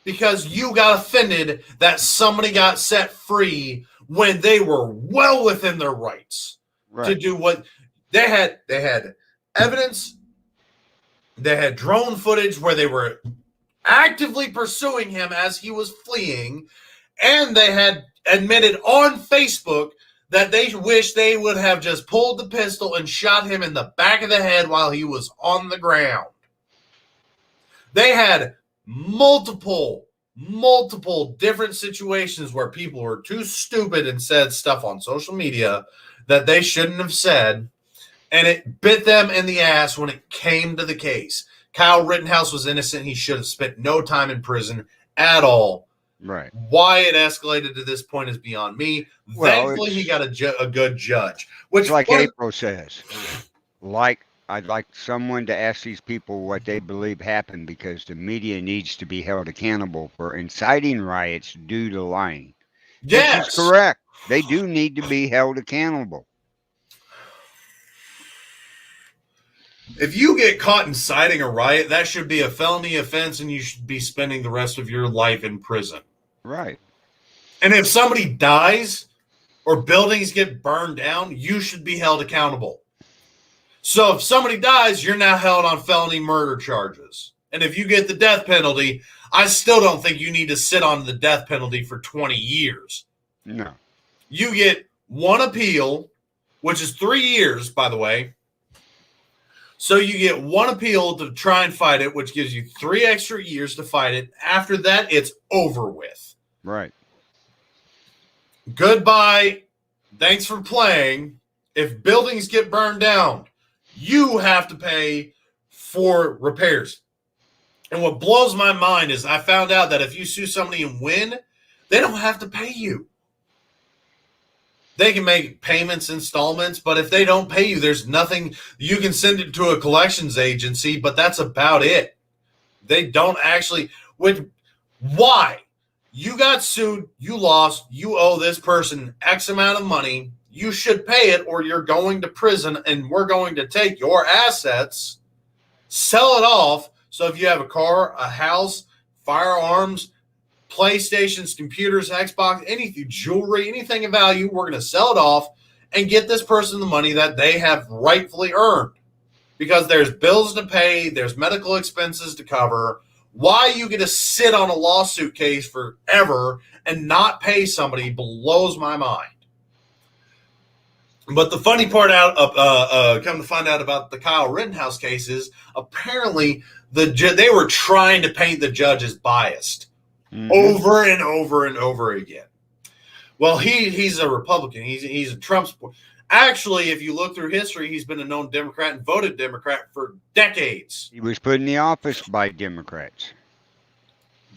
because you got offended that somebody got set free when they were well within their rights to Right. do what they had evidence, they had drone footage where they were actively pursuing him as he was fleeing, and they had admitted on Facebook that they wish they would have just pulled the pistol and shot him in the back of the head while he was on the ground. They had multiple different situations where people were too stupid and said stuff on social media that they shouldn't have said, and it bit them in the ass when it came to the case. Kyle Rittenhouse was innocent. He should have spent no time in prison at all. Right. Why it escalated to this point is beyond me. Well, Thankfully, he got a good judge. Which, It's like April says. I'd like someone to ask these people what they believe happened, because the media needs to be held accountable for inciting riots due to lying. yes, This is correct. They do need to be held accountable. if you get caught inciting a riot, that should be a felony offense, and you should be spending the rest of your life in prison. Right. And if somebody dies or buildings get burned down, you should be held accountable. So if somebody dies, you're now held on felony murder charges. And if you get the death penalty, I still don't think you need to sit on the death penalty for 20 years. No. You get one appeal, which is 3 years, by the way. So you get one appeal to try and fight it, which gives you 3 extra years to fight it. After that, it's over with. Right. Goodbye. Thanks for playing. If buildings get burned down, you have to pay for repairs. And what blows my mind is I found out that if you sue somebody and win, they don't have to pay you. They can make payments, installments, but if they don't pay you, there's nothing. You can send it to a collections agency, but that's about it. They don't actually. Why? You got sued, you lost, you owe this person X amount of money. You should pay it, or you're going to prison, and we're going to take your assets, sell it off. So if you have a car, a house, firearms, PlayStations, computers, Xbox, anything, jewelry, anything of value, we're going to sell it off and get this person the money that they have rightfully earned. Because there's bills to pay, there's medical expenses to cover. Why you get to sit on a lawsuit case forever and not pay somebody blows my mind. But the funny part come to find out about the Kyle Rittenhouse case is apparently they were trying to paint the judge as biased over and over and over again. Well, he's a Republican. He's a Trump supporter. Actually, if you look through history, he's been a known Democrat and voted Democrat for decades. He was put in the office by Democrats.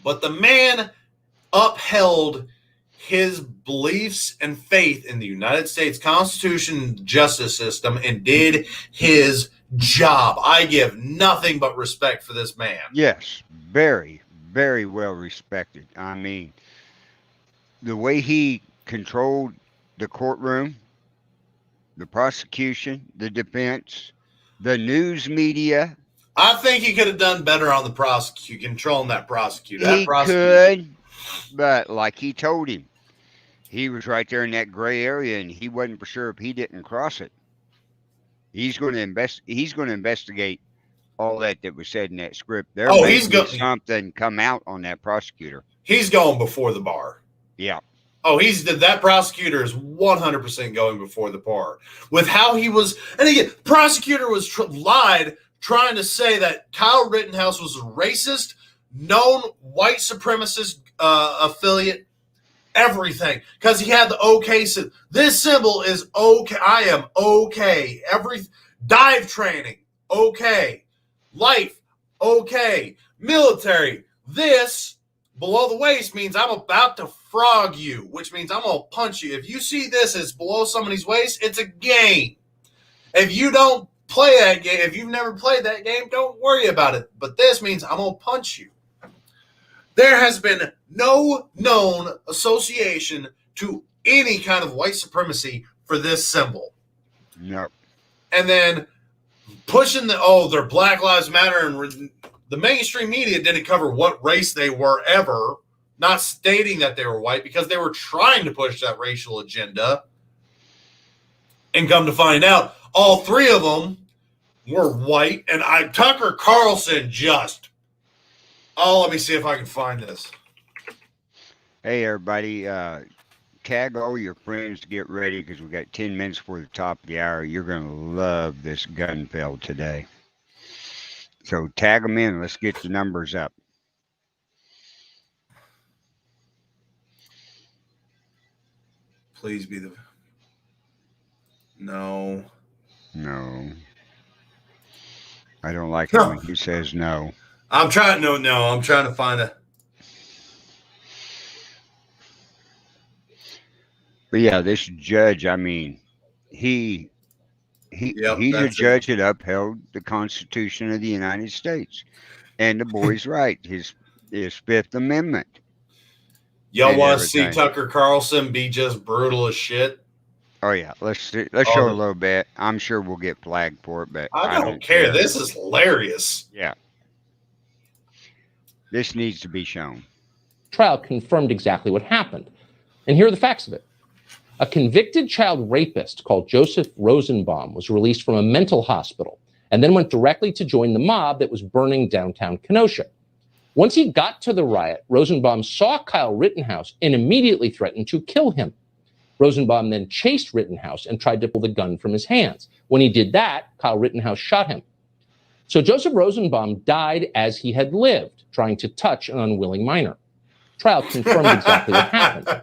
But the man upheld his beliefs and faith in the United States Constitution and justice system and did his job. I give nothing but respect for this man. Yes, very, very well respected. I mean, the way he controlled the courtroom, the prosecution, the defense, the news media. I think he could have done better on the controlling that prosecutor. He could, but like he told him, he was right there in that gray area, and he wasn't for sure if he didn't cross it. He's going to He's going to investigate all that was said in that script. There may be something come out on that prosecutor. He's going before the bar. Yeah. Oh, that prosecutor is 100% going before the bar with how he was. And again, prosecutor was lied trying to say that Kyle Rittenhouse was a racist, known white supremacist affiliate, everything, because he had the okay. This symbol is okay. I am okay. Dive training, okay. Life, okay. Military, this below the waist means I'm about to frog you, which means I'm going to punch you. If you see this as below somebody's waist, it's a game. If you don't play that game, if you've never played that game, don't worry about it. But this means I'm going to punch you. There has been no known association to any kind of white supremacy for this symbol. No. and then pushing they're Black Lives Matter, and the mainstream media didn't cover what race they were ever, not stating that they were white because they were trying to push that racial agenda. And come to find out, all three of them were white, and Tucker Carlson just. Oh, let me see if I can find this. Hey, everybody, tag all your friends to get ready because we got 10 minutes before the top of the hour. You're going to love this Gunfeld today. So tag them in. Let's get the numbers up. Please be the. No. I don't like it when he says no. I'm trying. No. I'm trying to find a. But yeah, this judge, I mean, he's a judge that upheld the Constitution of the United States and the boy's right, his Fifth Amendment. Y'all want to see Tucker Carlson be just brutal as shit? Oh yeah, let's show a little bit. I'm sure we'll get flagged for it, but I don't care. This is hilarious. Yeah, this needs to be shown. Trial confirmed exactly what happened, and here are the facts of it. A convicted child rapist called Joseph Rosenbaum was released from a mental hospital and then went directly to join the mob that was burning downtown Kenosha. Once he got to the riot, Rosenbaum saw Kyle Rittenhouse and immediately threatened to kill him. Rosenbaum then chased Rittenhouse and tried to pull the gun from his hands. When he did that, Kyle Rittenhouse shot him. So Joseph Rosenbaum died as he had lived, trying to touch an unwilling minor. Trial confirmed exactly what happened.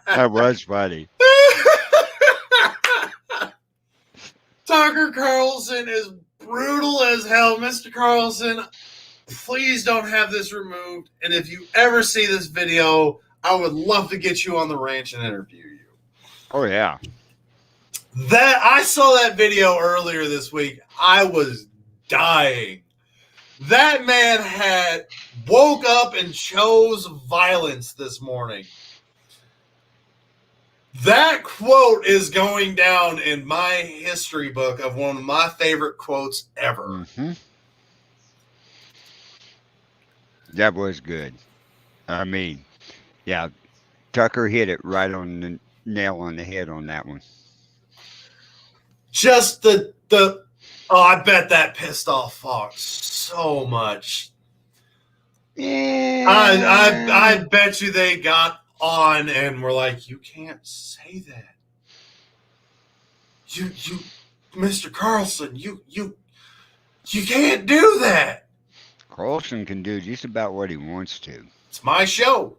That was funny. Tucker Carlson is brutal as hell. Mr. Carlson, please don't have this removed. And if you ever see this video, I would love to get you on the ranch and interview you. Oh, yeah. I saw that video earlier this week. I was dying. That man had woke up and chose violence this morning. That quote is going down in my history book of one of my favorite quotes ever. Mm-hmm. That was good. I mean, yeah, Tucker hit it right on the nail on the head on that one. Just I bet that pissed off Fox so much. Yeah. I bet you they got on and were like, you can't say that. You Mr. Carlson, you can't do that. Carlson can do just about what he wants to. It's my show.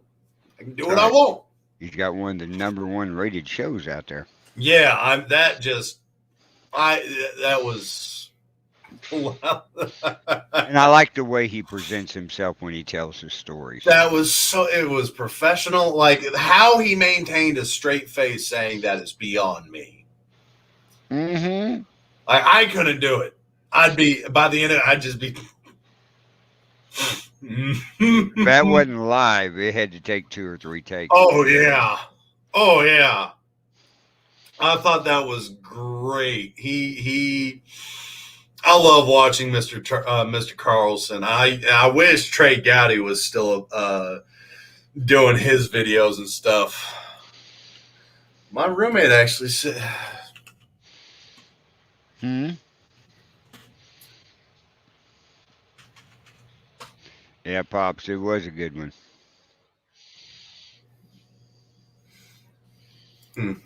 I can do what I want. He's got one of the #1 rated shows out there. Yeah, that was and I like the way he presents himself when he tells his stories. It was professional. Like how he maintained a straight face saying that is beyond me. Mm-hmm. Like I couldn't do it. I'd be by the end of it, I'd just be If that wasn't live, it had to take 2 or 3 takes. Oh yeah. I thought that was great. I love watching Mr. Carlson. I wish Trey Gowdy was still doing his videos and stuff. My roommate actually said. Yeah, Pops, it was a good one.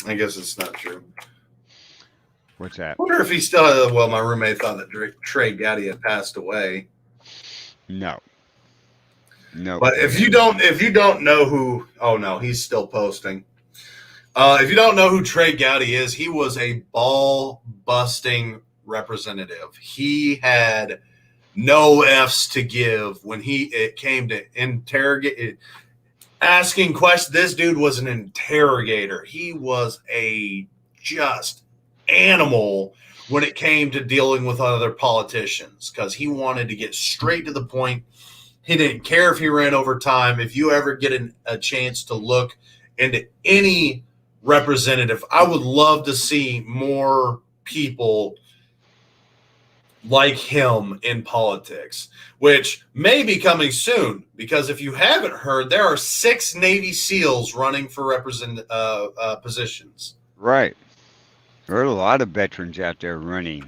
I guess it's not true. What's that? I wonder if he still. Well, my roommate thought that Trey Gowdy had passed away. No. But if you don't know who, oh no, he's still posting. If you don't know who Trey Gowdy is, he was a ball busting representative. He had no F's to give when it came to interrogate, asking questions. This dude was an interrogator. He was a just animal when it came to dealing with other politicians because he wanted to get straight to the point. He didn't care if he ran over time. If you ever get a chance to look into any representative. I would love to see more people like him in politics, which may be coming soon, because if you haven't heard, there are 6 Navy SEALs running for positions. Right. There are a lot of veterans out there running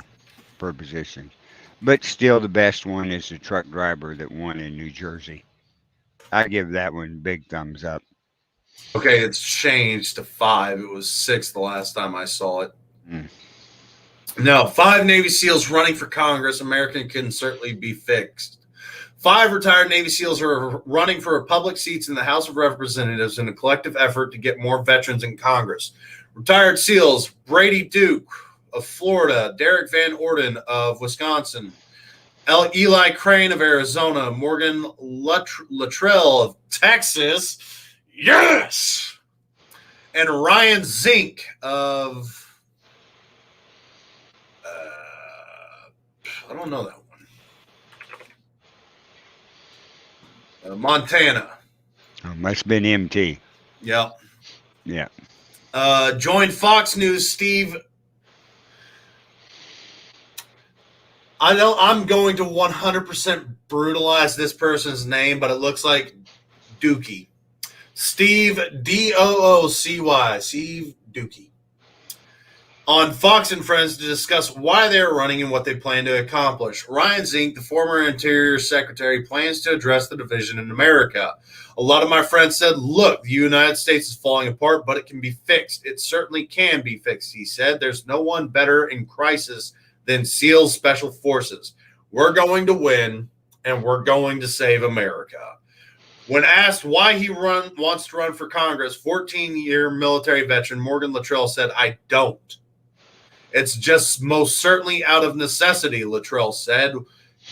for positions. But still, the best one is the truck driver that won in New Jersey. I give that one big thumbs up. Okay, it's changed to 5. It was 6 the last time I saw it. No, 5 Navy SEALs running for Congress. America can certainly be fixed. 5 retired Navy SEALs are running for public seats in the House of Representatives in a collective effort to get more veterans in Congress. Retired SEALs Brady Duke of Florida, Derek Van Orden of Wisconsin, Eli Crane of Arizona, Morgan Luttrell of Texas, yes, and Ryan Zink of I don't know that one. Montana. Oh, must have been MT. Yeah. Yeah. Joined Fox News, Steve. I know I'm going to 100% brutalize this person's name, but it looks like Dookie. Steve, D-O-O-C-Y. Steve Dookie. On Fox and Friends to discuss why they're running and what they plan to accomplish. Ryan Zink, the former Interior Secretary, plans to address the division in America. A lot of my friends said, look, the United States is falling apart, but it can be fixed. It certainly can be fixed, he said. There's no one better in crisis than SEAL Special Forces. We're going to win, and we're going to save America. When asked why he wants to run for Congress, 14-year military veteran Morgan Luttrell said, I don't. It's just most certainly out of necessity, Luttrell said.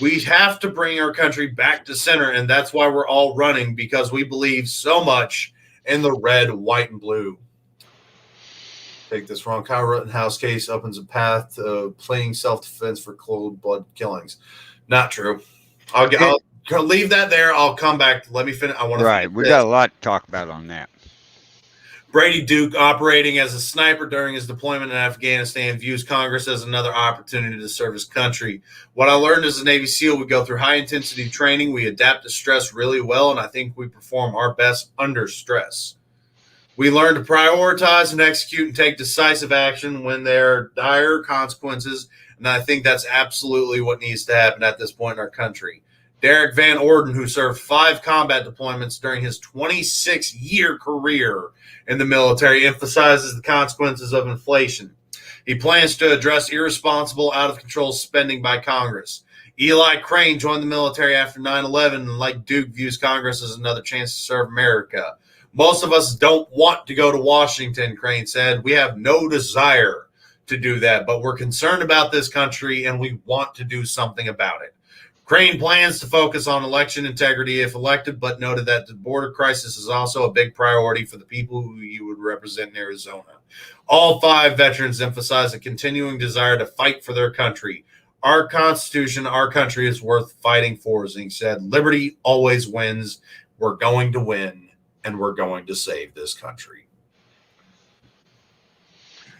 We have to bring our country back to center, and that's why we're all running, because we believe so much in the red, white, and blue. Take this wrong. Kyle Rittenhouse case opens a path to playing self-defense for cold blood killings. Not true. I'll leave that there. I'll come back. Let me finish. I want to. Right. We got a lot to talk about on that. Brady Duke, operating as a sniper during his deployment in Afghanistan, views Congress as another opportunity to serve his country. What I learned as a Navy SEAL, we go through high-intensity training. We adapt to stress really well, and I think we perform our best under stress. We learn to prioritize and execute and take decisive action when there are dire consequences, and I think that's absolutely what needs to happen at this point in our country. Derek Van Orden, who served 5 combat deployments during his 26-year career in the military, emphasizes the consequences of inflation. He plans to address irresponsible, out-of-control spending by Congress. Eli Crane joined the military after 9/11 and, like Duke, views Congress as another chance to serve America. Most of us don't want to go to Washington, Crane said. We have no desire to do that, but we're concerned about this country and we want to do something about it. Crane plans to focus on election integrity if elected, but noted that the border crisis is also a big priority for the people who you would represent in Arizona. All 5 veterans emphasize a continuing desire to fight for their country. Our Constitution, our country is worth fighting for, Zink said. Liberty always wins. We're going to win, and we're going to save this country.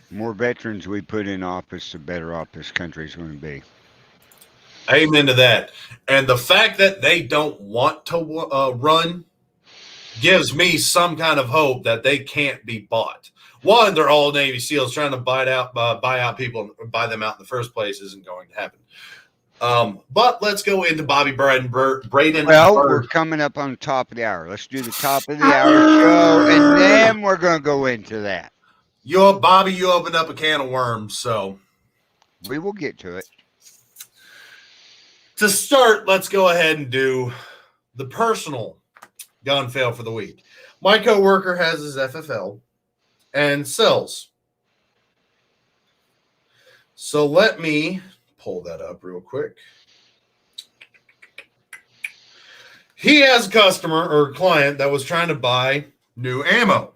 The more veterans we put in office, the better off this country is going to be. Amen to that. And the fact that they don't want to run gives me some kind of hope that they can't be bought. One, they're all Navy SEALs. Trying to buy out people and buy them out in the first place isn't going to happen. But let's go into Bobby Braden. Well, we're coming up on the top of the hour. Let's do the top of the hour show, and then we're going to go into that. Bobby, you opened up a can of worms, so we will get to it. To start, let's go ahead and do the personal gun fail for the week. My coworker has his FFL and sells. So let me pull that up real quick. He has a customer or a client that was trying to buy new ammo.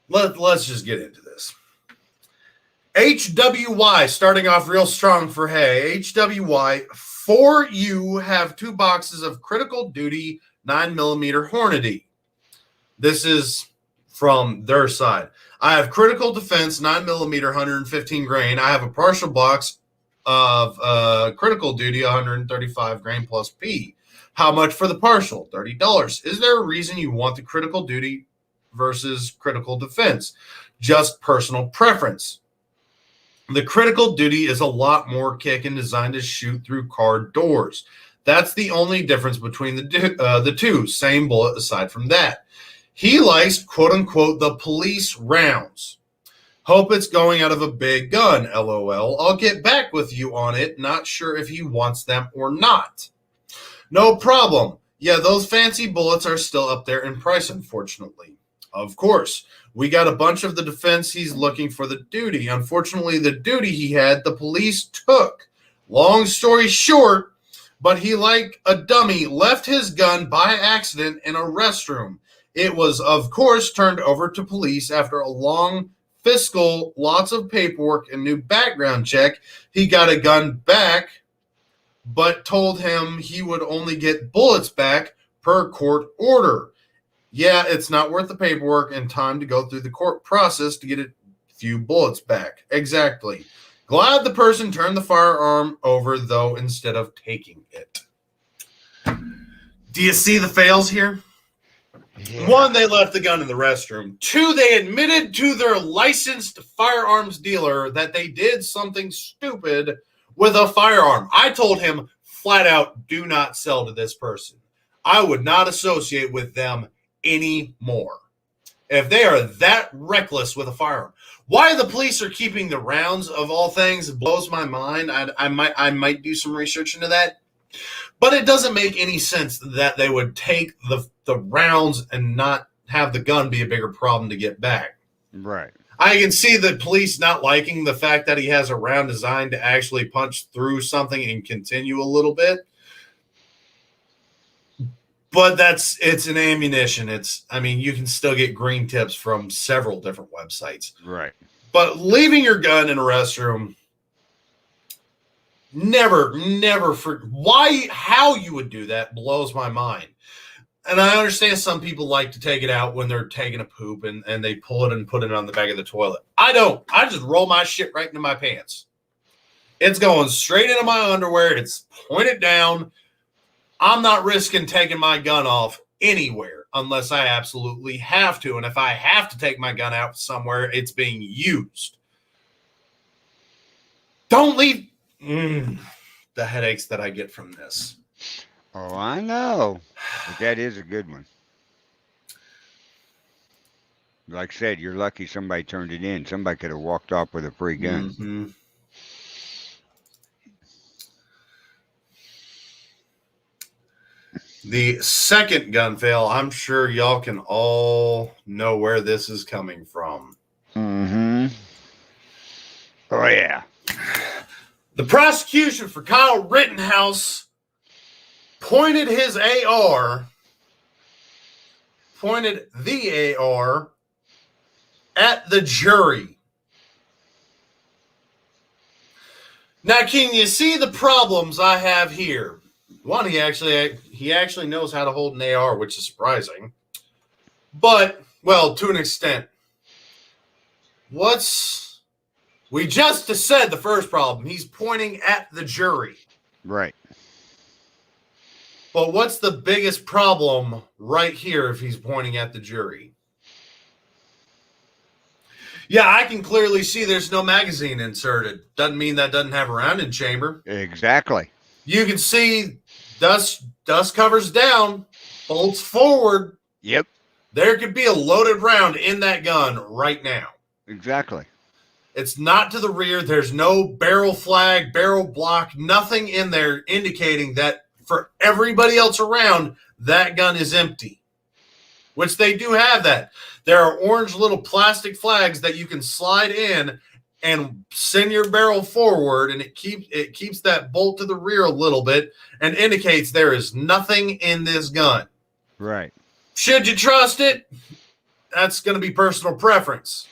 Let's just get into this. HWY, starting off real strong for Hay. HWY, for you have 2 boxes of critical duty 9mm Hornady. This is from their side. I have critical defense, 9mm, 115 grain. I have a partial box of critical duty, 135 grain plus P. How much for the partial? $30. Is there a reason you want the critical duty versus critical defense? Just personal preference. The critical duty is a lot more kick and designed to shoot through car doors. That's the only difference between the two. Same bullet aside from that. He likes, quote unquote, the police rounds. Hope it's going out of a big gun, LOL. I'll get back with you on it. Not sure if he wants them or not. No problem. Yeah, those fancy bullets are still up there in price, unfortunately. Of course. We got a bunch of the defense. He's looking for the duty. Unfortunately, the duty he had, the police took. Long story short, but he, like a dummy, left his gun by accident in a restroom. It was, of course, turned over to police after a long fiscal, lots of paperwork, and new background check. He got a gun back, but told him he would only get bullets back per court order. Yeah, it's not worth the paperwork and time to go through the court process to get a few bullets back. Exactly. Glad the person turned the firearm over, though, instead of taking it. Do you see the fails here? Yeah. One, they left the gun in the restroom. Two, they admitted to their licensed firearms dealer that they did something stupid with a firearm. I told him flat out, do not sell to this person. I would not associate with them anymore if they are that reckless with a firearm. Why the police are keeping the rounds of all things blows my mind. I might do some research into that, but it doesn't make any sense that they would take the rounds and not have the gun be a bigger problem to get back. Right. I can see the police not liking the fact that he has a round designed to actually punch through something and continue a little bit. But it's an ammunition. You can still get green tips from several different websites. Right. But leaving your gun in a restroom, how you would do that blows my mind. And I understand some people like to take it out when they're taking a poop and they pull it and put it on the back of the toilet. I don't. I just roll my shit right into my pants. It's going straight into my underwear. It's pointed down. I'm not risking taking my gun off anywhere unless I absolutely have to. And if I have to take my gun out somewhere, it's being used. Don't leave the headaches that I get from this. Oh, I know. But that is a good one. Like I said, you're lucky somebody turned it in. Somebody could have walked off with a free gun. Mm-hmm. The second gun fail, I'm sure y'all can all know where this is coming from. Mm-hmm. Oh, yeah. The prosecution for Kyle Rittenhouse pointed the AR at the jury. Now, can you see the problems I have here? One, he actually knows how to hold an AR, which is surprising. But, well, to an extent. We just said the first problem. He's pointing at the jury. Right. But what's the biggest problem right here if he's pointing at the jury? Yeah, I can clearly see there's no magazine inserted. Doesn't mean that doesn't have a round in chamber. Exactly. You can see dust covers down, bolts forward. Yep. There could be a loaded round in that gun right now. Exactly. It's not to the rear. There's no barrel flag, barrel block, nothing in there indicating that for everybody else around, that gun is empty, which they do have that. There are orange little plastic flags that you can slide in and send your barrel forward, and it keeps that bolt to the rear a little bit and indicates there is nothing in this gun. Right. Should you trust it? That's going to be personal preference.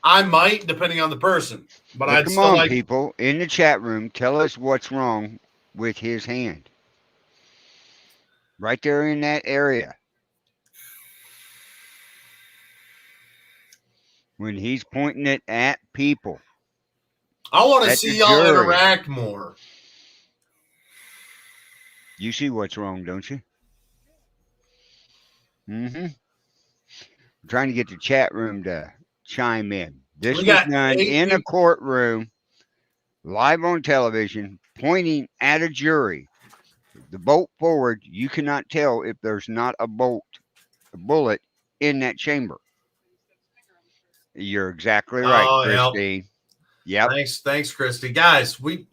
I might, depending on the person. But I'd still like people in the chat room, tell us what's wrong with his hand. Right there in that area. when he's pointing it at people. I want to At see the y'all jury. interact more. You see what's wrong, don't you? Mm-hmm. I'm trying to get the chat room to chime in. This We was got done 8 in a people. courtroom, live on television, pointing at a jury. The bolt forward, you cannot tell if there's not a bullet in that chamber. You're exactly right, Oh, yep. Christine. Yep. Thanks, Christy. Guys, we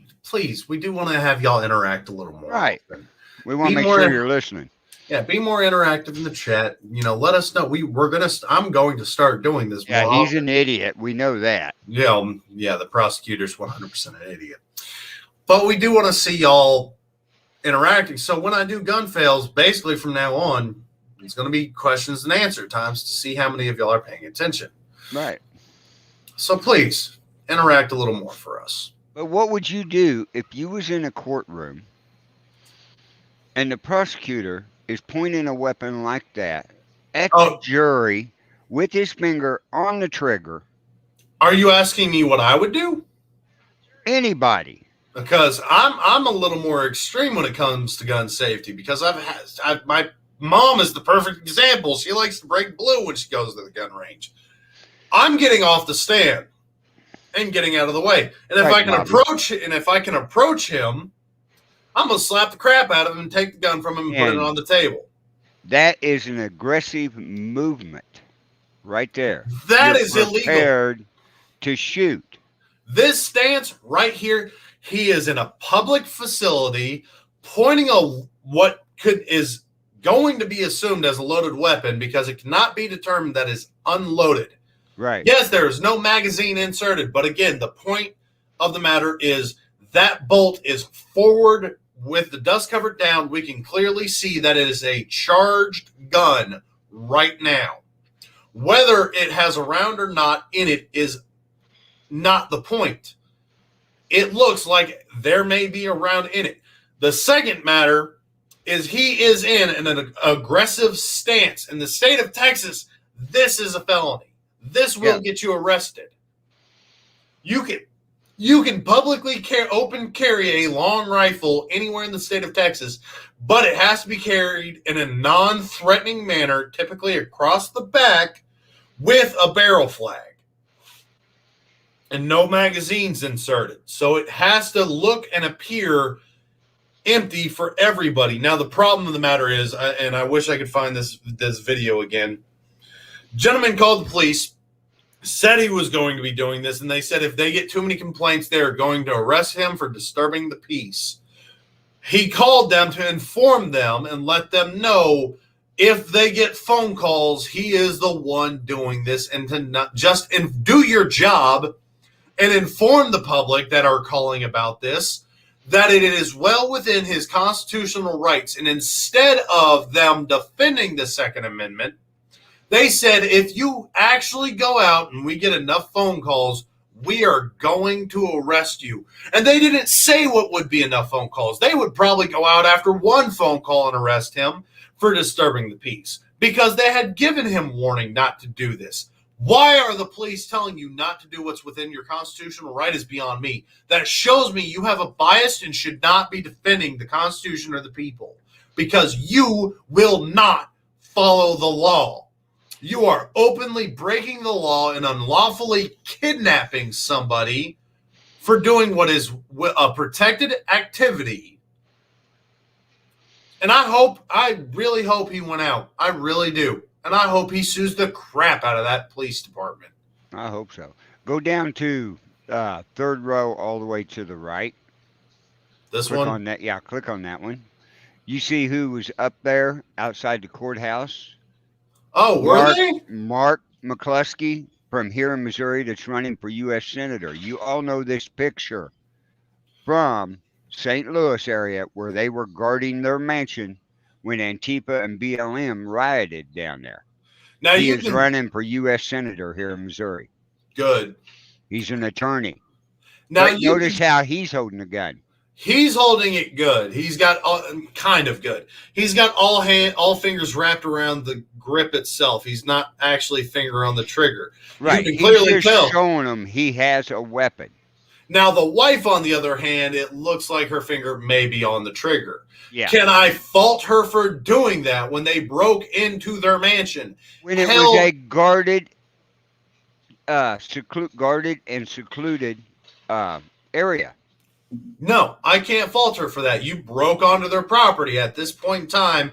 do want to have y'all interact a little more. Right. Often. We want to Be make more- sure you're listening. Yeah, be more interactive in the chat. Let us know. I'm going to start doing this more. Yeah, he's often. an idiot. We know that. Yeah, the prosecutor's 100% an idiot. But we do want to see y'all interacting. So when I do gun fails, basically from now on, it's going to be questions and answer times to see how many of y'all are paying attention. Right. So please interact a little more for us. But what would you do if you was in a courtroom and the prosecutor is pointing a weapon like that at the jury with his finger on the trigger? Are you asking me what I would do? Anybody. Because I'm a little more extreme when it comes to gun safety, because my mom is the perfect example. She likes to break blue when she goes to the gun range. I'm getting off the stand and getting out of the way. And if I can approach him, I'm gonna slap the crap out of him and take the gun from him and put it on the table. That is an aggressive movement right there. That You're is illegal. Prepared to shoot. This stance right here, he is in a public facility pointing what is going to be assumed as a loaded weapon, because it cannot be determined that is unloaded. Right. Yes, there is no magazine inserted, but again, the point of the matter is that bolt is forward with the dust covered down. We can clearly see that it is a charged gun right now. Whether it has a round or not in it is not the point. It looks like there may be a round in it. The second matter is he is in an aggressive stance. In the state of Texas, this is a felony. This will get you arrested. You can publicly open carry a long rifle anywhere in the state of Texas, but it has to be carried in a non-threatening manner, typically across the back with a barrel flag. And no magazines inserted. So it has to look and appear empty for everybody. Now, the problem of the matter is, and I wish I could find this video again. Gentleman called the police, said he was going to be doing this, and they said if they get too many complaints, they're going to arrest him for disturbing the peace. He called them to inform them and let them know if they get phone calls, he is the one doing this, and to not just do your job and inform the public that are calling about this that it is well within his constitutional rights. And instead of them defending the Second Amendment, they said, if you actually go out and we get enough phone calls, we are going to arrest you. And they didn't say what would be enough phone calls. They would probably go out after one phone call and arrest him for disturbing the peace, because they had given him warning not to do this. Why are the police telling you not to do what's within your constitutional right is beyond me. That shows me you have a bias and should not be defending the Constitution or the people, because you will not follow the law. You are openly breaking the law and unlawfully kidnapping somebody for doing what is a protected activity. And I really hope he went out. I really do. And I hope he sues the crap out of that police department. I hope so. Go down to third row all the way to the right. This click one? On that, yeah, click on that one. You see who was up there outside the courthouse? Oh, were they? Mark McCluskey from here in Missouri that's running for U.S. Senator. You all know this picture from St. Louis area where they were guarding their mansion when Antifa and BLM rioted down there. Now he is running for U.S. Senator here in Missouri. Good. He's an attorney. Now notice how he's holding a gun. He's holding it good. He's got kind of good. He's got all fingers wrapped around the grip itself. He's not actually finger on the trigger. Right. You can He's clearly just tell. showing him he has a weapon. Now, the wife, on the other hand, it looks like her finger may be on the trigger. Yeah. Can I fault her for doing that when they broke into their mansion? When it Hell- was a guarded, guarded and secluded area. No, I can't fault her for that. You broke onto their property at this point in time.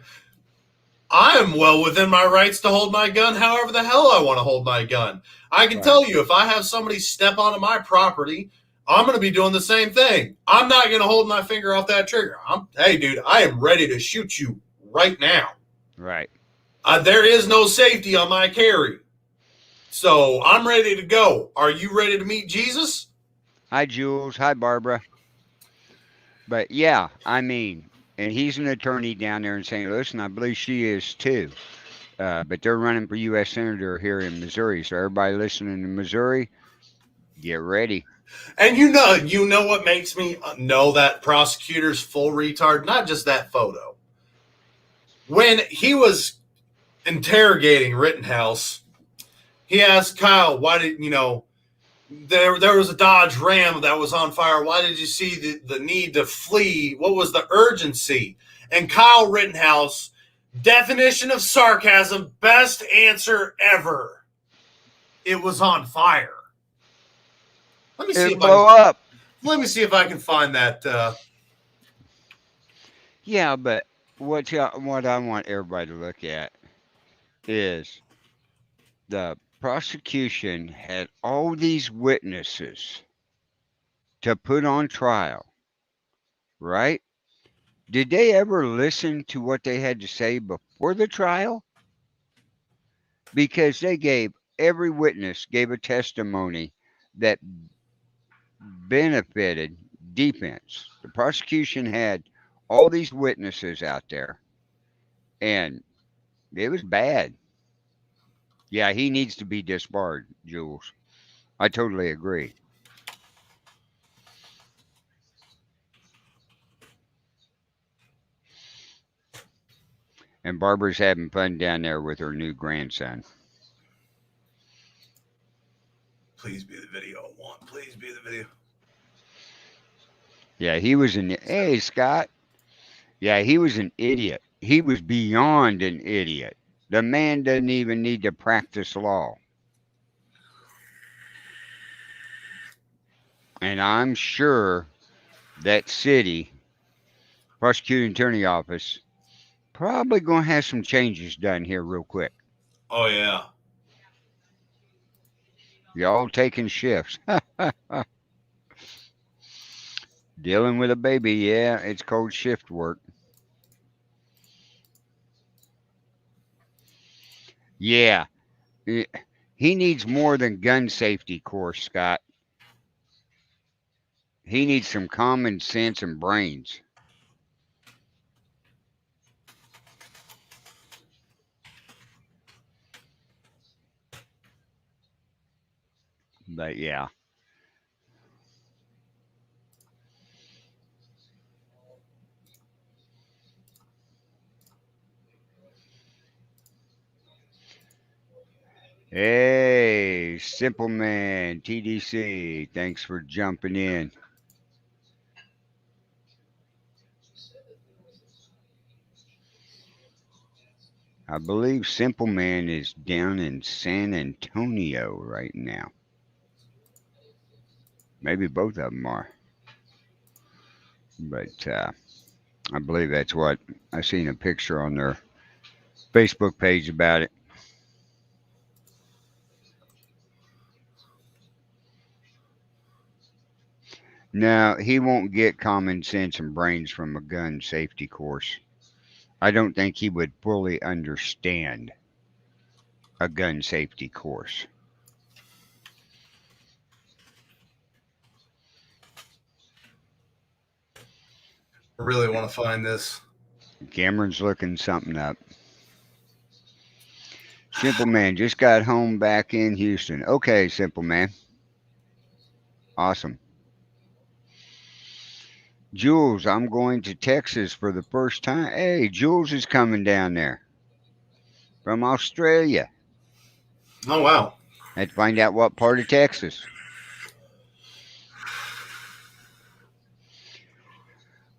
I am well within my rights to hold my gun however the hell I want to hold my gun. I can Right. tell you, if I have somebody step onto my property, I'm going to be doing the same thing. I'm not going to hold my finger off that trigger. Hey, dude, I am ready to shoot you right now. Right. There is no safety on my carry. So I'm ready to go. Are you ready to meet Jesus? Hi, Jules. Hi, Barbara. But yeah, I mean, and he's an attorney down there in St. Louis, and I believe she is too. But they're running for U.S. Senator here in Missouri. So everybody listening in Missouri, get ready. And you know what makes me know that prosecutor's full retard? Not just that photo. When he was interrogating Rittenhouse, he asked Kyle, why did, there was a Dodge Ram that was on fire. Why did you see the need to flee? What was the urgency? And Kyle Rittenhouse, definition of sarcasm, best answer ever. It was on fire. Let me see It'll if blow I can, up. let me see if I can find that. Yeah, but what I want everybody to look at is the prosecution had all these witnesses to put on trial, right? Did they ever listen to what they had to say before the trial? Because every witness gave a testimony that benefited defense. The prosecution had all these witnesses out there, and it was bad. Yeah, he needs to be disbarred, Jules. I totally agree. And Barbara's having fun down there with her new grandson. Please be the video I want. Please be the video. Yeah, hey, Scott. Yeah, he was an idiot. He was beyond an idiot. The man doesn't even need to practice law. And I'm sure that city prosecuting attorney office probably going to have some changes done here real quick. Oh, yeah. Y'all taking shifts. Dealing with a baby, yeah, it's called shift work. Yeah. He needs more than gun safety course, Scott. He needs some common sense and brains. But yeah. Hey, Simple Man, TDC, thanks for jumping in. I believe Simple Man is down in San Antonio right now. Maybe both of them are. But I believe that's what I seen a picture on their Facebook page about it. No, he won't get common sense and brains from a gun safety course. I don't think he would fully understand a gun safety course. I really want to find this. Cameron's looking something up. Simple Man just got home back in Houston. Okay, Simple Man. Awesome. Jules, I'm going to Texas for the first time. Hey, Jules is coming down there from Australia. Oh wow. Had to find out what part of Texas.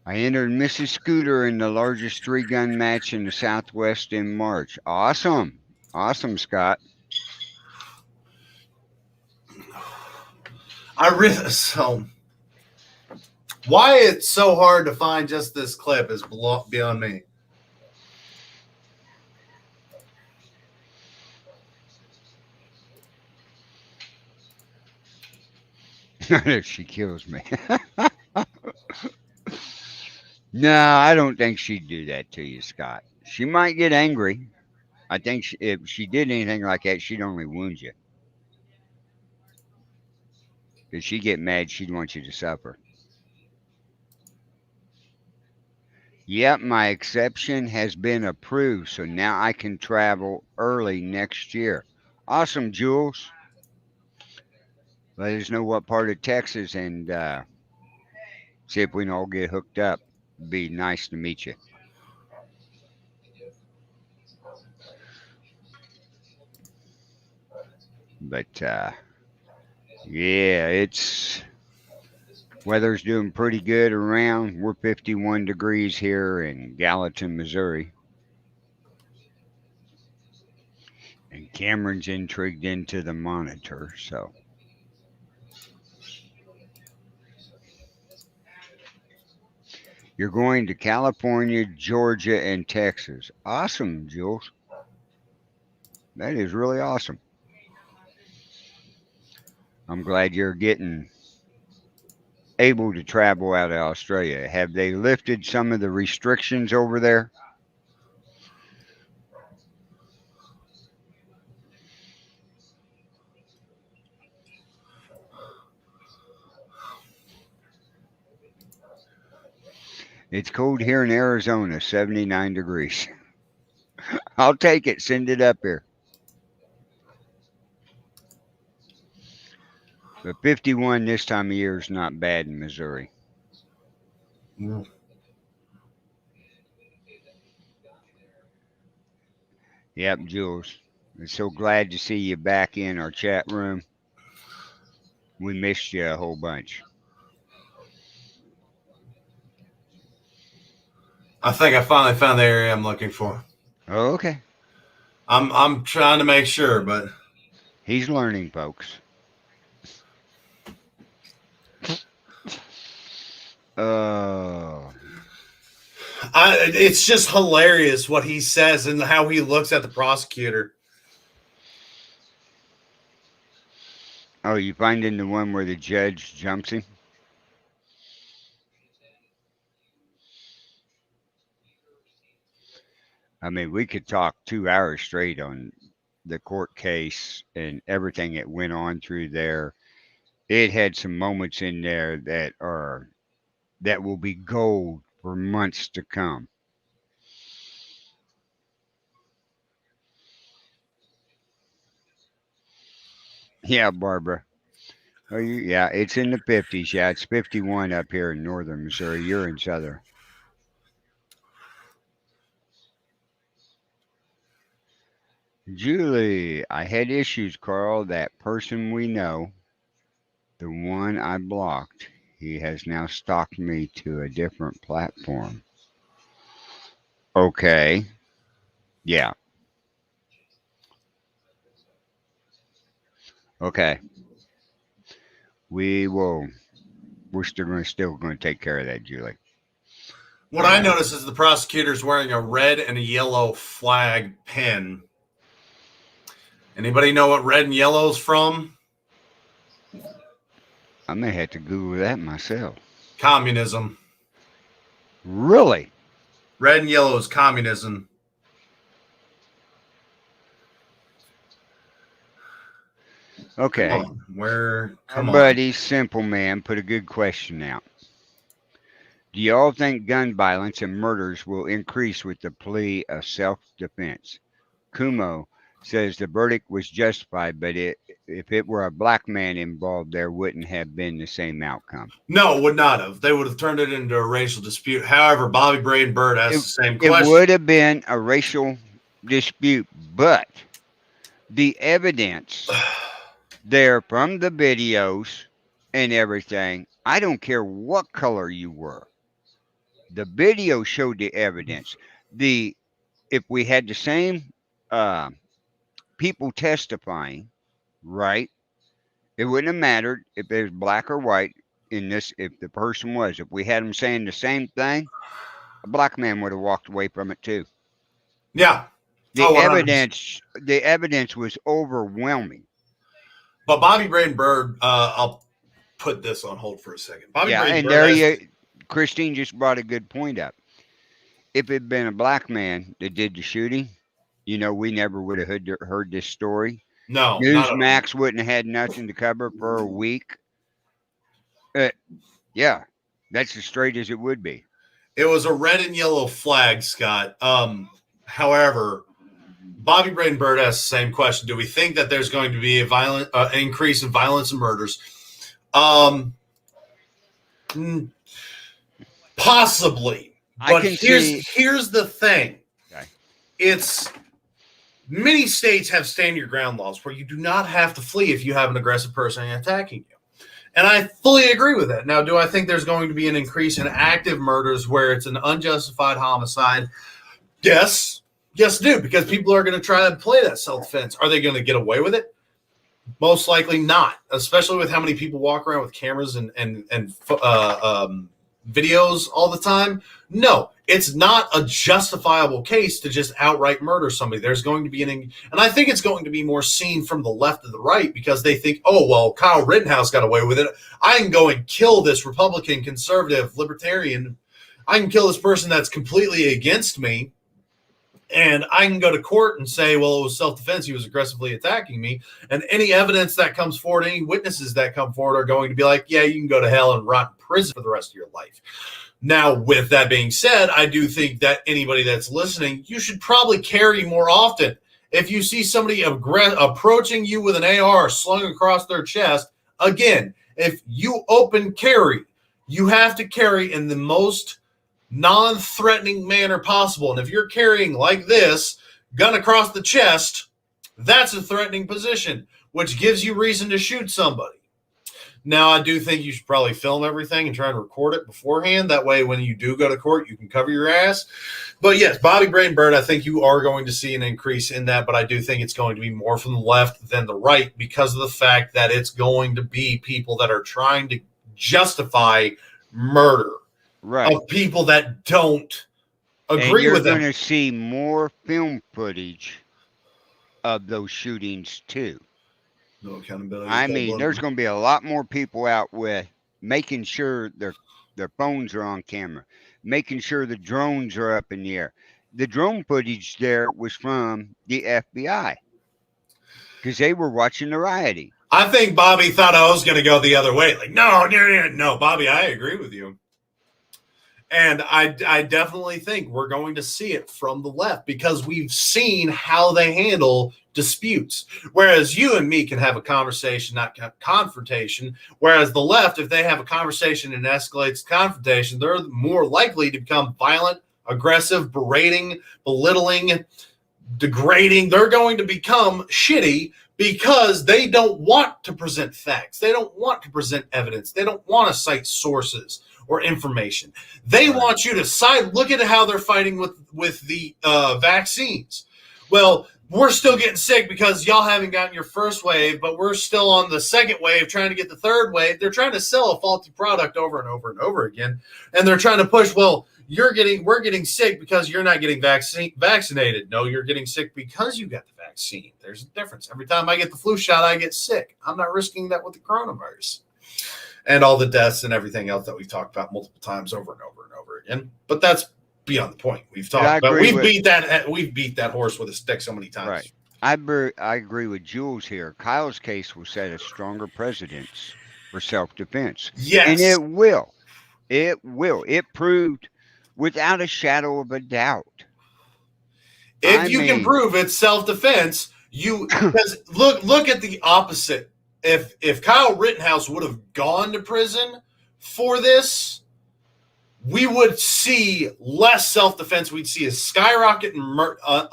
I entered Mrs. Scooter in the largest 3-gun match in the Southwest in March. Awesome. Awesome, Scott. So why it's so hard to find just this clip is beyond me. She kills me. No, I don't think she'd do that to you, Scott. She might get angry. I think if she did anything like that, she'd only wound you. If she get mad, she'd want you to suffer. Yep, my exception has been approved, so now I can travel early next year. Awesome, Jules. Let us know what part of Texas and see if we can all get hooked up. Be nice to meet you. But yeah, weather's doing pretty good around. We're 51 degrees here in Gallatin, Missouri. And Cameron's intrigued into the monitor, so. You're going to California, Georgia, and Texas. Awesome, Jules. That is really awesome. I'm glad you're getting able to travel out of Australia. Have they lifted some of the restrictions over there? It's cold here in Arizona, 79 degrees. I'll take it. Send it up here. But 51 this time of year is not bad in Missouri. Mm. Yep, Jules. I'm so glad to see you back in our chat room. We missed you a whole bunch. I think I finally found the area I'm looking for. Oh, okay. I'm trying to make sure, but He's learning, folks. it's just hilarious what he says and how he looks at the prosecutor. Oh, you finding the one where the judge jumps him? I mean, we could talk 2 hours straight on the court case and everything that went on through there. It had some moments in there that will be gold for months to come. Yeah, Barbara. Oh, yeah, it's in the 50s. Yeah, it's 51 up here in northern Missouri. You're in southern. Julie, I had issues, Carl. That person we know, the one I blocked, he has now stalked me to a different platform. Okay. Yeah. Okay. We're still going to take care of that, Julie. What I notice is the prosecutor's wearing a red and a yellow flag pin. Anybody know what red and yellow is from? I may have to Google that myself. Communism. Really? Red and yellow is communism. Okay. Come on. Buddy, Simple Man, put a good question out. Do you all think gun violence and murders will increase with the plea of self-defense? Kumo, says the verdict was justified, but if it were a black man involved, there wouldn't have been the same outcome. No, would not have. They would have turned it into a racial dispute. However, Bobby Braden Bird asked the same It question. would have been a racial dispute, but the evidence there from the videos and everything, I don't care what color you were. The video showed the evidence. If we had the same people testifying, right? It wouldn't have mattered if it was black or white in this. If the person was, if we had them saying the same thing, a black man would have walked away from it too. Yeah. The Oh, 100%. evidence was overwhelming. But Bobby Braden Bird, I'll put this on hold for a second. Bobby Yeah, Braden and Bird Christine just brought a good point up. If it had been a black man that did the shooting, we never would have heard this story. no, Newsmax wouldn't have had nothing to cover for a week. Yeah, that's as straight as it would be. it was a red and yellow flag, Scott. However, Bobby Braden Bird asked the same question. Do we think that there's going to be a violent increase in violence and murders? Possibly. But here's the thing. Okay. It's many states have stand your ground laws where you do not have to flee if you have an aggressive person attacking you. And I fully agree with that. Now, do I think there's going to be an increase in active murders where it's an unjustified homicide? Yes. Yes, I do, because people are going to try to play that self-defense. Are they going to get away with it? Most likely not, especially with how many people walk around with cameras and videos all the time. No, it's not a justifiable case to just outright murder somebody. There's going to be and I think it's going to be more seen from the left and the right because they think, oh, well, Kyle Rittenhouse got away with it. I can go and kill this Republican, conservative, libertarian. I can kill this person that's completely against me. And I can go to court and say, well, it was self-defense. He was aggressively attacking me. And any evidence that comes forward, any witnesses that come forward are going to be like, yeah, you can go to hell and rot in prison for the rest of your life. Now, with that being said, I do think that anybody that's listening, you should probably carry more often. If you see somebody approaching you with an AR slung across their chest, again, if you open carry, you have to carry in the most non-threatening manner possible. And if you're carrying like this, gun across the chest, that's a threatening position, which gives you reason to shoot somebody. Now, I do think you should probably film everything and try and record it beforehand. That way, when you do go to court, you can cover your ass. But yes, Bobby Braden Bird, I think you are going to see an increase in that, but I do think it's going to be more from the left than the right because of the fact that it's going to be people that are trying to justify murder. Right. Of people that don't agree with them. You're going to see more film footage of those shootings too. No accountability. I mean, there's going to be a lot more people out with making sure their phones are on camera, making sure the drones are up in the air. The drone footage there was from the FBI because they were watching the rioting. I think Bobby thought I was going to go the other way. Like, no, Bobby, I agree with you. And I definitely think we're going to see it from the left because we've seen how they handle disputes. Whereas you and me can have a conversation, not confrontation. Whereas the left, if they have a conversation and escalates confrontation, they're more likely to become violent, aggressive, berating, belittling, degrading. They're going to become shitty because they don't want to present facts. They don't want to present evidence. They don't want to cite sources or information. They want you to look at how they're fighting with the vaccines. Well, we're still getting sick because y'all haven't gotten your first wave, but we're still on the second wave trying to get the third wave. They're trying to sell a faulty product over and over and over again. And they're trying to push, well, we're getting sick because you're not getting vaccinated. No, you're getting sick because you got the vaccine. There's a difference. Every time I get the flu shot, I get sick. I'm not risking that with the coronavirus. And all the deaths and everything else that we've talked about multiple times over and over and over again. But that's beyond the point. We've talked about we've beat that horse with a stick so many times. Right. I agree with Jules here. Kyle's case will set a stronger precedence for self-defense. Yes. And it will. It will. It proved without a shadow of a doubt. If you can prove it's self-defense, Because look at the opposite. If Kyle Rittenhouse would have gone to prison for this, we would see less self-defense. We'd see a skyrocket in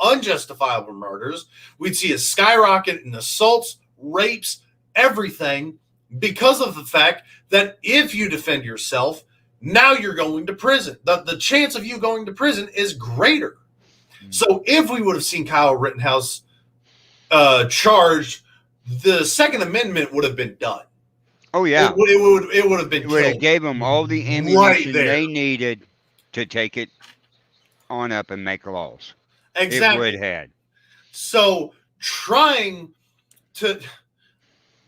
unjustifiable murders. We'd see a skyrocket in assaults, rapes, everything, because of the fact that if you defend yourself, now you're going to prison. The chance of you going to prison is greater. So if we would have seen Kyle Rittenhouse charged, the Second Amendment would have been done. Oh yeah, it would have been. It would have gave them all the ammunition they needed to take it on up and make laws. Exactly. It would have. So trying to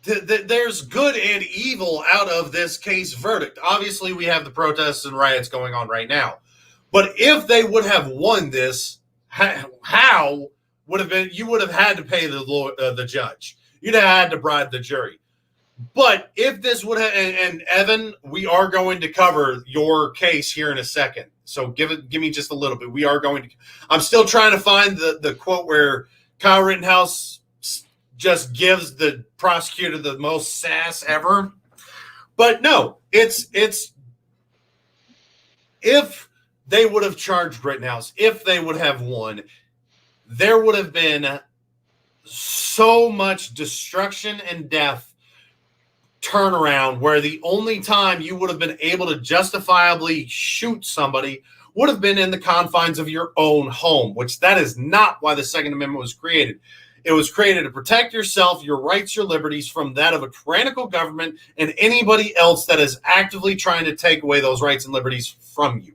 there's good and evil out of this case verdict. Obviously, we have the protests and riots going on right now. But if they would have won this, how would have been? You would have had to pay the judge. You'd have had to bribe the jury. But if this would have, and Evan, we are going to cover your case here in a second. So give me just a little bit. We are going to. I'm still trying to find the quote where Kyle Rittenhouse just gives the prosecutor the most sass ever. But no, it's if they would have charged Rittenhouse, if they would have won, there would have been so much destruction and death turnaround where the only time you would have been able to justifiably shoot somebody would have been in the confines of your own home, which that is not why the Second Amendment was created. It was created to protect yourself, your rights, your liberties from that of a tyrannical government and anybody else that is actively trying to take away those rights and liberties from you.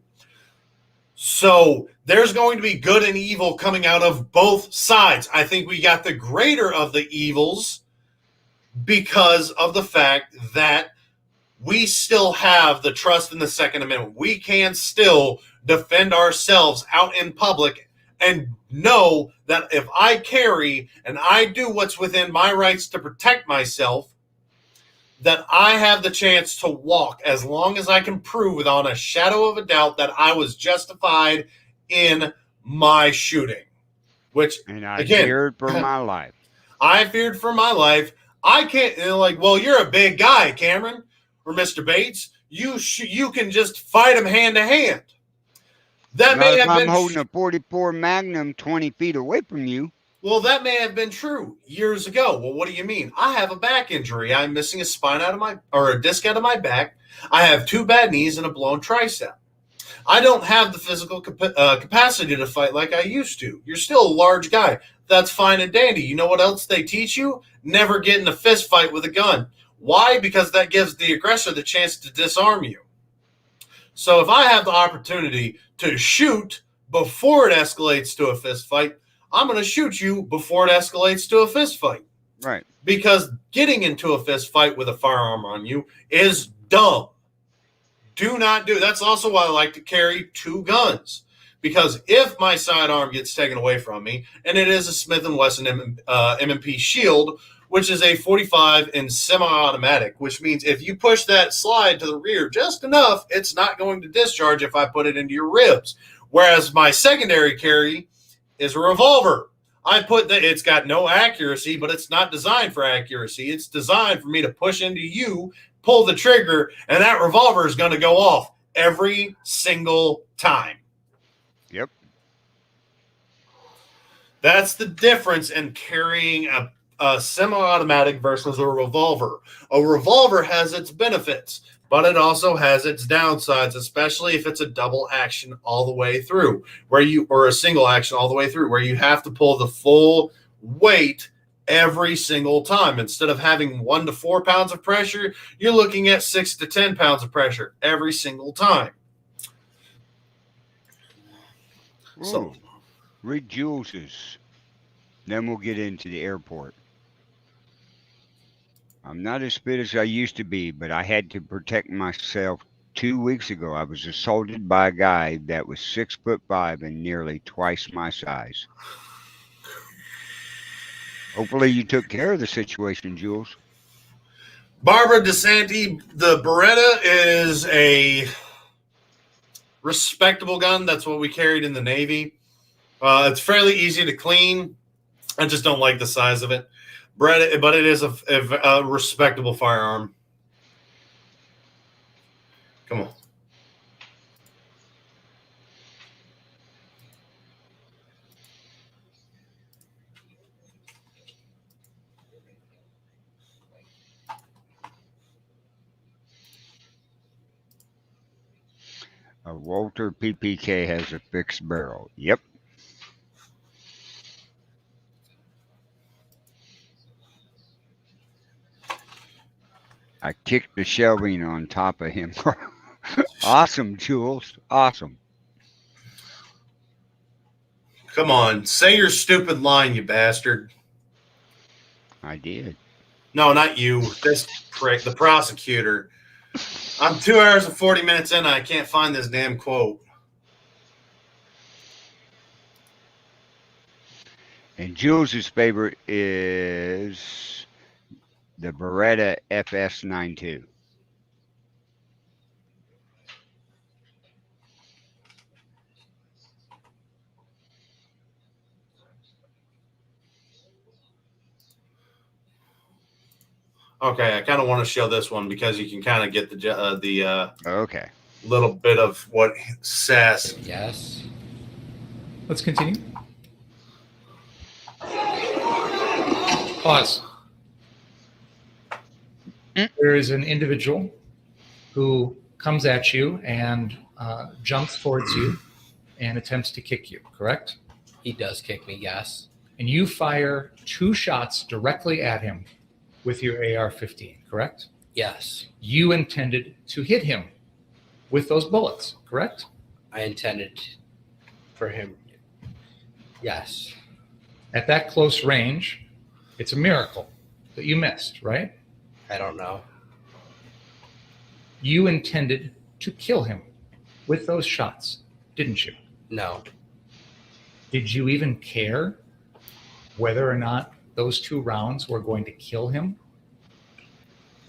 So there's going to be good and evil coming out of both sides. I think we got the greater of the evils because of the fact that we still have the trust in the Second Amendment. We can still defend ourselves out in public and know that if I carry and I do what's within my rights to protect myself, that I have the chance to walk as long as I can prove without a shadow of a doubt that I was justified in my shooting. Which, and I again, feared for my life. I feared for my life. I can't, well, you're a big guy, Cameron, or Mr. Bates. You can just fight him hand to hand. That may have been. I'm holding a 44 Magnum 20 feet away from you. Well, that may have been true years ago. Well, what do you mean? I have a back injury. I'm missing a spine a disc out of my back. I have 2 bad knees and a blown tricep. I don't have the physical capacity to fight like I used to. You're still a large guy. That's fine and dandy. You know what else they teach you? Never get in a fist fight with a gun. Why? Because that gives the aggressor the chance to disarm you. So if I have the opportunity to shoot before it escalates to a fist fight, I'm going to shoot you before it escalates to a fist fight. Right. Because getting into a fist fight with a firearm on you is dumb. Do not do. That's also why I like to carry 2 guns. Because if my sidearm gets taken away from me, and it is a Smith & Wesson M&P Shield, which is a 45 and semi-automatic, which means if you push that slide to the rear just enough, it's not going to discharge if I put it into your ribs. Whereas my secondary carry is a revolver. It's got no accuracy, but it's not designed for accuracy. It's designed for me to push into you, pull the trigger, and that revolver is going to go off every single time. Yep. That's the difference in carrying a semi-automatic versus a revolver. A revolver has its benefits, but it also has its downsides, especially if it's a double action all the way through, or a single action all the way through, where you have to pull the full weight every single time. Instead of having 1 to 4 pounds of pressure, you're looking at 6 to 10 pounds of pressure every single time. So, read Jules's. Then we'll get into the airport. I'm not as fit as I used to be, but I had to protect myself 2 weeks ago. I was assaulted by a guy that was 6'5" and nearly twice my size. Hopefully you took care of the situation, Jules. Barbara DeSanti, the Beretta is a respectable gun. That's what we carried in the Navy. It's fairly easy to clean. I just don't like the size of it. Brett, but it is a respectable firearm. Come on. A Walter PPK has a fixed barrel. Yep. I kicked the shelving on top of him. Awesome, Jules. Awesome. Come on. Say your stupid line, you bastard. I did. No, not you. This prick, the prosecutor. I'm 2 hours and 40 minutes in. And I can't find this damn quote. And Jules's favorite is the Beretta FS92. Okay, I kind of want to show this one because you can kind of get the Okay. little bit of what Sass. Yes. Let's continue. Pause. There is an individual who comes at you and jumps towards you and attempts to kick you, correct? He does kick me, yes. And you fire 2 shots directly at him with your AR-15, correct? Yes. You intended to hit him with those bullets, correct? I intended for him. Yes. At that close range, it's a miracle that you missed, right? I don't know. You intended to kill him with those shots, didn't you? No. Did you even care whether or not those 2 rounds were going to kill him?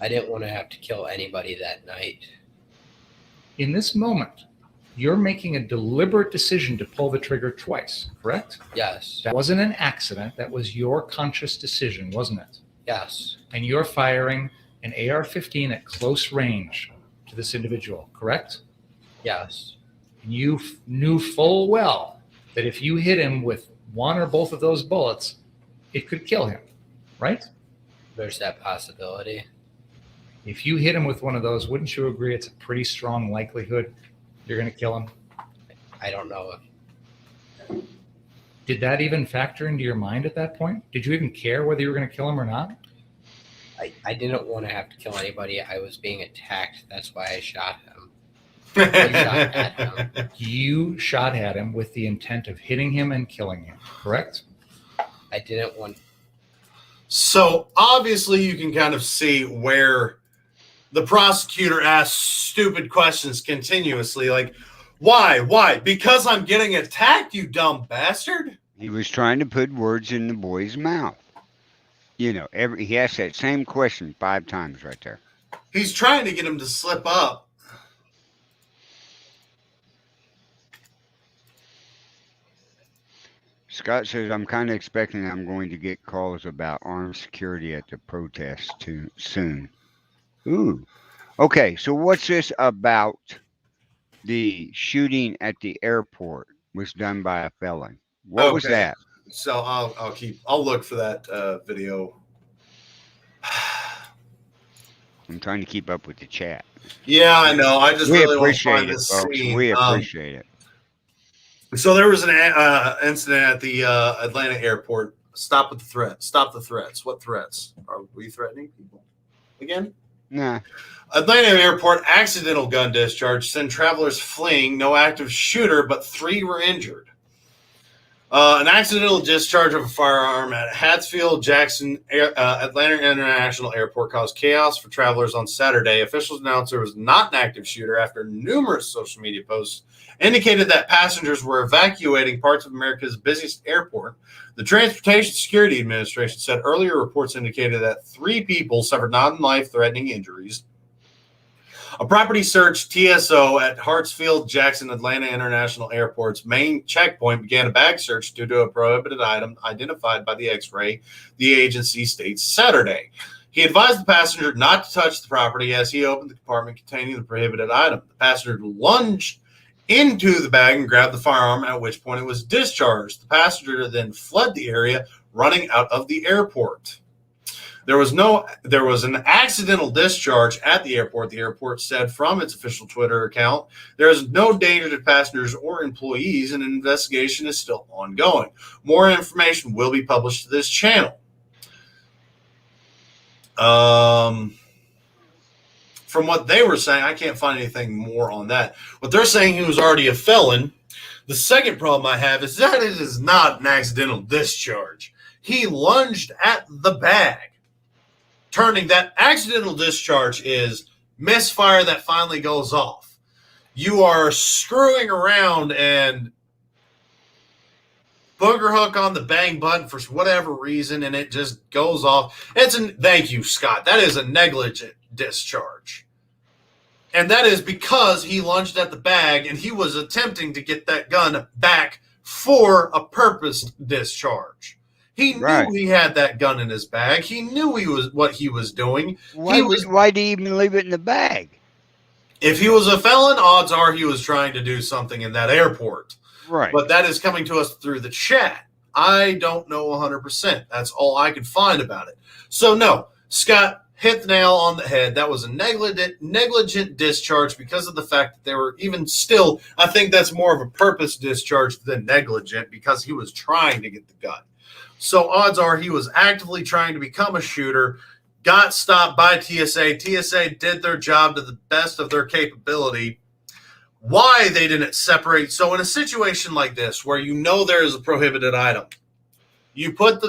I didn't want to have to kill anybody that night. In this moment, you're making a deliberate decision to pull the trigger twice, correct? Yes. That wasn't an accident. That was your conscious decision, wasn't it? Yes. And you're firing an AR-15 at close range to this individual, correct? Yes. And you knew full well that if you hit him with one or both of those bullets, it could kill him, right? There's that possibility. If you hit him with one of those, wouldn't you agree it's a pretty strong likelihood you're going to kill him? I don't know if Did that even factor into your mind at that point? Did you even care whether you were going to kill him or not? I didn't want to have to kill anybody. I was being attacked. That's why I shot him. Shot at him. You shot at him with the intent of hitting him and killing him, correct? I didn't want. So obviously you can kind of see where the prosecutor asks stupid questions continuously, like, why? Because I'm getting attacked, you dumb bastard. He was trying to put words in the boy's mouth. You know, he asked that same question 5 times right there. He's trying to get him to slip up. Scott says, I'm kind of expecting I'm going to get calls about armed security at the protest soon. Ooh. Okay, so what's this about the shooting at the airport was done by a felon? What was that? So I'll look for that video. I'm trying to keep up with the chat. Yeah, I know. I just We really want to appreciate find it, this folks. scene. We appreciate it. So there was an incident at the Atlanta airport. Stop with the threats. Stop the threats. What threats? Are we threatening people again? Nah. Atlanta airport accidental gun discharge sent travelers fleeing. No active shooter, but 3 were injured. An accidental discharge of a firearm at Hatfield-Jackson Atlanta International Airport caused chaos for travelers on Saturday. Officials announced there was not an active shooter after numerous social media posts indicated that passengers were evacuating parts of America's busiest airport. The Transportation Security Administration said earlier reports indicated that 3 people suffered non-life-threatening injuries. A property search TSO at Hartsfield Jackson Atlanta International Airport's main checkpoint began a bag search due to a prohibited item identified by the X-ray, the agency states Saturday. He advised the passenger not to touch the property as he opened the compartment containing the prohibited item. The passenger lunged into the bag and grabbed the firearm, at which point it was discharged. The passenger then fled the area, running out of the airport. There was an accidental discharge at the airport. The airport said from its official Twitter account, there is no danger to passengers or employees, and an investigation is still ongoing. More information will be published to this channel. From what they were saying, I can't find anything more on that. What they're saying, he was already a felon. The second problem I have is that it is not an accidental discharge. He lunged at the bag. Turning that accidental discharge is misfire that finally goes off. You are screwing around and booger hook on the bang button for whatever reason, and it just goes off. Thank you, Scott. That is a negligent discharge. And that is because he lunged at the bag and he was attempting to get that gun back for a purposed discharge. He knew he had that gun in his bag. He knew what he was doing. Why did he even leave it in the bag? If he was a felon, odds are he was trying to do something in that airport. Right. But that is coming to us through the chat. I don't know 100%. That's all I could find about it. So, no, Scott hit the nail on the head. That was a negligent discharge because of the fact that they were even still, I think that's more of a purpose discharge than negligent because he was trying to get the gun. So odds are he was actively trying to become a shooter, got stopped by TSA. TSA did their job to the best of their capability. Why they didn't separate. So in a situation like this where you know there is a prohibited item, you put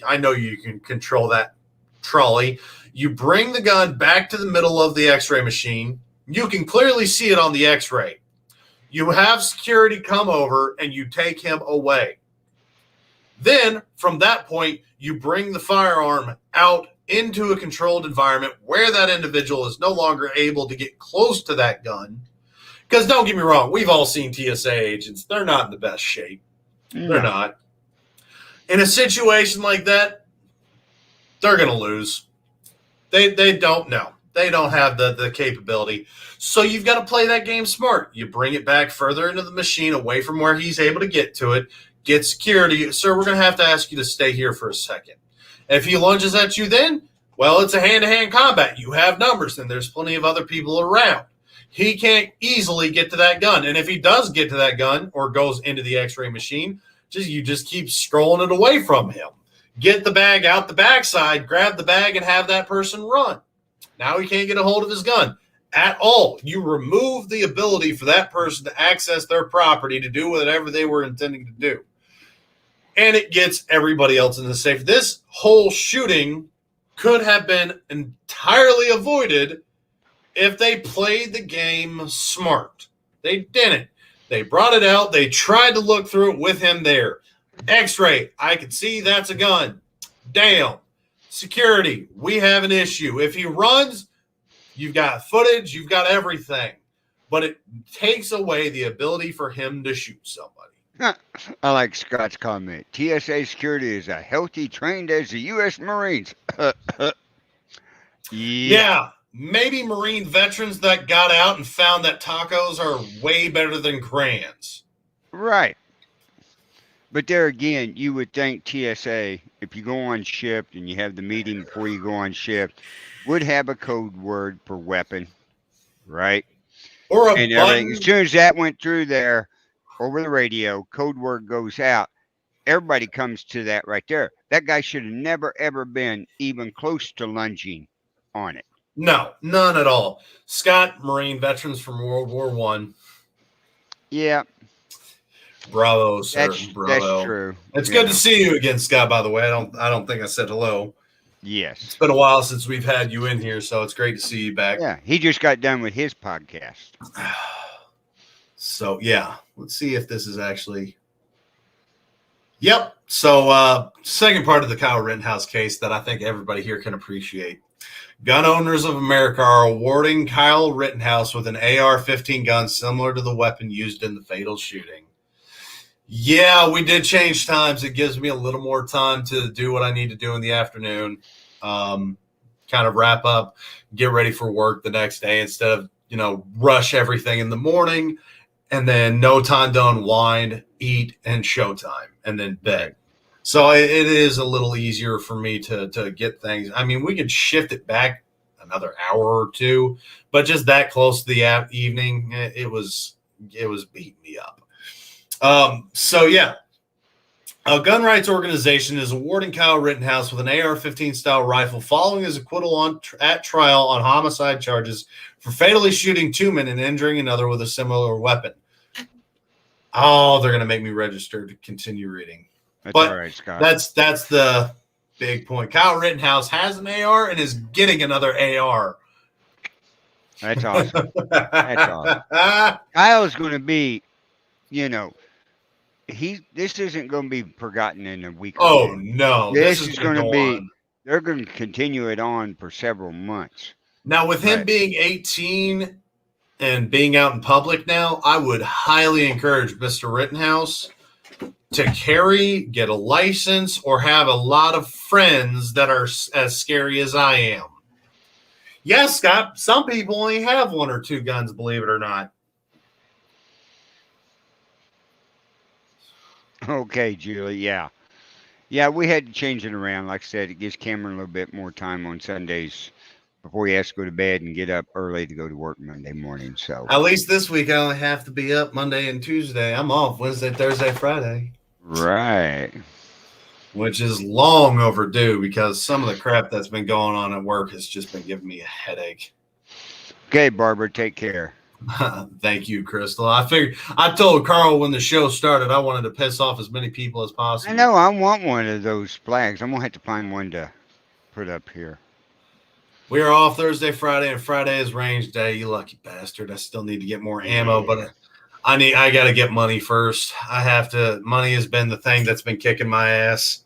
I know you can control that trolley. You bring the gun back to the middle of the X-ray machine. You can clearly see it on the X-ray. You have security come over and you take him away. Then, from that point, you bring the firearm out into a controlled environment where that individual is no longer able to get close to that gun. Because don't get me wrong, we've all seen TSA agents. They're not in the best shape. No. They're not. In a situation like that, they're going to lose. They don't know. They don't have the capability. So you've got to play that game smart. You bring it back further into the machine, away from where he's able to get to it. Get security. Sir, we're going to have to ask you to stay here for a second. If he lunges at you then, well, it's a hand-to-hand combat. You have numbers, and there's plenty of other people around. He can't easily get to that gun. And if he does get to that gun or goes into the X-ray machine, you just keep scrolling it away from him. Get the bag out the backside, grab the bag, and have that person run. Now he can't get a hold of his gun at all. You remove the ability for that person to access their property to do whatever they were intending to do. And it gets everybody else in the safe. This whole shooting could have been entirely avoided if they played the game smart. They didn't. They brought it out. They tried to look through it with him there. X-ray, I can see that's a gun. Damn. Security, we have an issue. If he runs, you've got footage, you've got everything. But it takes away the ability for him to shoot somebody. I like Scott's comment. TSA security is a healthy, trained as the U.S. Marines. Yeah, maybe Marine veterans that got out and found that tacos are way better than crayons. Right. But there again, you would think TSA, if you go on shift and you have the meeting before you go on shift, would have a code word per weapon, right? Or a and button. As soon as that went through there, over the radio, code word goes out. Everybody comes to that right there. That guy should have never, ever been even close to lunging on it. No, none at all. Scott, Marine veterans from World War I. Yeah. Bravo, sir. That's true. It's good to see you again, Scott, by the way. I don't think I said hello. Yes. It's been a while since we've had you in here, so it's great to see you back. Yeah, he just got done with his podcast. So, yeah, let's see if this is actually Yep. So, second part of the Kyle Rittenhouse case that I think everybody here can appreciate. Gun Owners of America are awarding Kyle Rittenhouse with an AR-15 gun similar to the weapon used in the fatal shooting. Yeah, we did change times. It gives me a little more time to do what I need to do in the afternoon, kind of wrap up, get ready for work the next day instead of, rush everything in the morning and then no time to unwind, eat, and showtime, and then bed. So it is a little easier for me to get things. I mean, we could shift it back another hour or two, but just that close to the evening, it was beating me up. So yeah, a gun rights organization is awarding Kyle Rittenhouse with an AR-15 style rifle following his acquittal at trial on homicide charges for fatally shooting 2 men and injuring another with a similar weapon. Oh, they're going to make me register to continue reading. That's But all right, Scott. That's the big point. Kyle Rittenhouse has an AR and is getting another AR. That's awesome. That's awesome. Kyle's going to be, this isn't going to be forgotten in a week. Oh or two. no, This is gonna going to go be. on. They're going to continue it on for several months. Now with him Right. being 18 and being out in public now, I would highly encourage Mr. Rittenhouse to carry, get a license, or have a lot of friends that are as scary as I am. Yes, Scott, some people only have 1 or 2 guns, believe it or not. Okay, Julie. Yeah. Yeah, we had to change it around. Like I said, it gives Cameron a little bit more time on Sundays before he has to go to bed and get up early to go to work Monday morning. So At least this week I only have to be up Monday and Tuesday. I'm off Wednesday, Thursday, Friday, right. which is long overdue because some of the crap that's been going on at work has just been giving me a headache. Okay, Barbara, take care. Thank you, Crystal. I told Carl when the show started I wanted to piss off as many people as possible. I know I want one of those flags. I'm gonna have to find one to put up here. We are off Thursday, Friday, and Friday is range day. You lucky bastard. I still need to get more ammo, but I got to get money first. Money has been the thing that's been kicking my ass.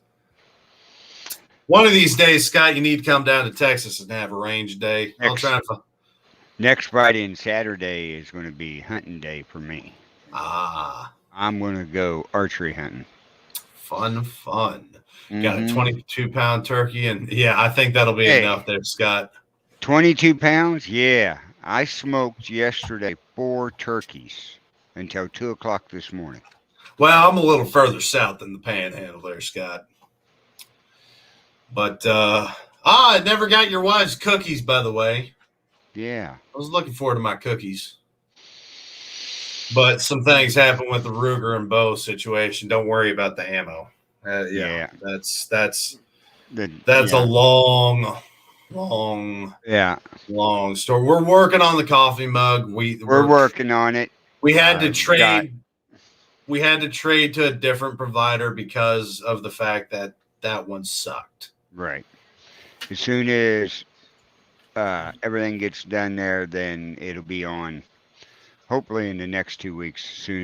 One of these days, Scott, you need to come down to Texas and have a range day. I'll try to. Next Friday and Saturday is going to be hunting day for me. I'm going to go archery hunting. Fun. Mm-hmm. Got a 22-pound turkey, and yeah, I think that'll be enough there, Scott. 22 pounds? Yeah. I smoked yesterday 4 turkeys until 2 o'clock this morning. Well, I'm a little further south than the Panhandle there, Scott. But I never got your wife's cookies, by the way. Yeah. I was looking forward to my cookies. But some things happened with the Ruger and bow situation. Don't worry about the ammo. Yeah. That's a long story. We're working on the coffee mug. We're working on it. We had to trade. We had to trade to a different provider because of the fact that one sucked. Right. As soon as everything gets done there, then it'll be on. Hopefully in the next 2 weeks, as soon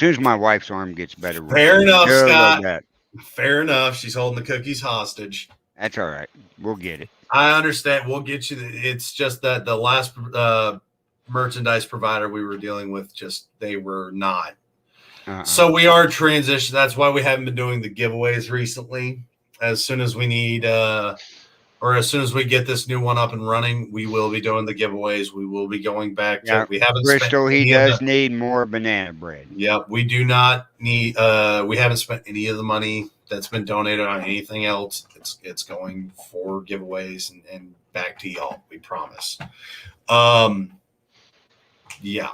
as my wife's arm gets better. Fair enough, Scott. Fair enough. She's holding the cookies hostage. That's all right. We'll get it. I understand. We'll get you. It's just that the last merchandise provider we were dealing with, they were not. So we are transitioning. That's why we haven't been doing the giveaways recently. As soon as we need, or as soon as we get this new one up and running, we will be doing the giveaways. We will be going back to. We haven't. Bristol, he does need more banana bread. Yep, we do not need. We haven't spent any of the money that's been donated on anything else. It's going for giveaways and back to y'all. We promise. Yeah.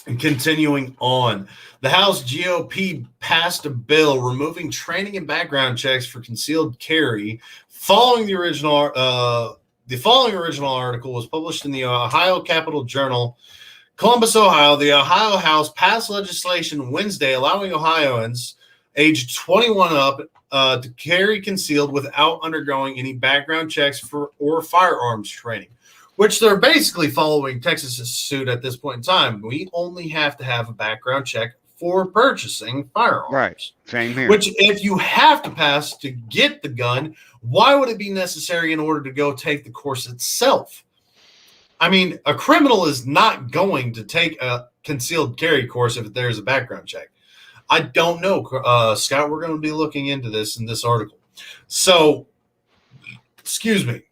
And continuing on, the House GOP passed a bill removing training and background checks for concealed carry. Following the following original article was published in the Ohio Capitol Journal, Columbus, Ohio. The Ohio House passed legislation Wednesday allowing Ohioans aged 21 up to carry concealed without undergoing any background checks or firearms training, which they're basically following Texas's suit at this point in time. We only have to have a background check for purchasing firearms. Right. Same here. Which, if you have to pass to get the gun, why would it be necessary in order to go take the course itself? I mean, a criminal is not going to take a concealed carry course if there's a background check. I don't know, Scott. We're going to be looking into this in this article. So, excuse me.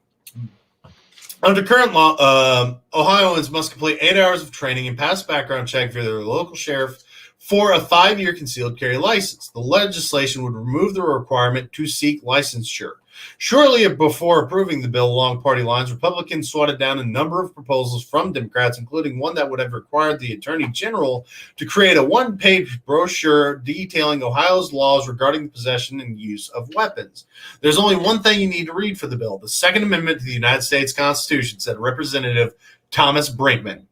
Under current law, Ohioans must complete 8 hours of training and pass a background check via their local sheriff for a 5-year concealed carry license. The legislation would remove the requirement to seek licensure. Shortly before approving the bill along party lines, Republicans swatted down a number of proposals from Democrats, including one that would have required the Attorney General to create a one-page brochure detailing Ohio's laws regarding the possession and use of weapons. There's only one thing you need to read for the bill. The Second Amendment to the United States Constitution, said Representative Thomas Brinkman,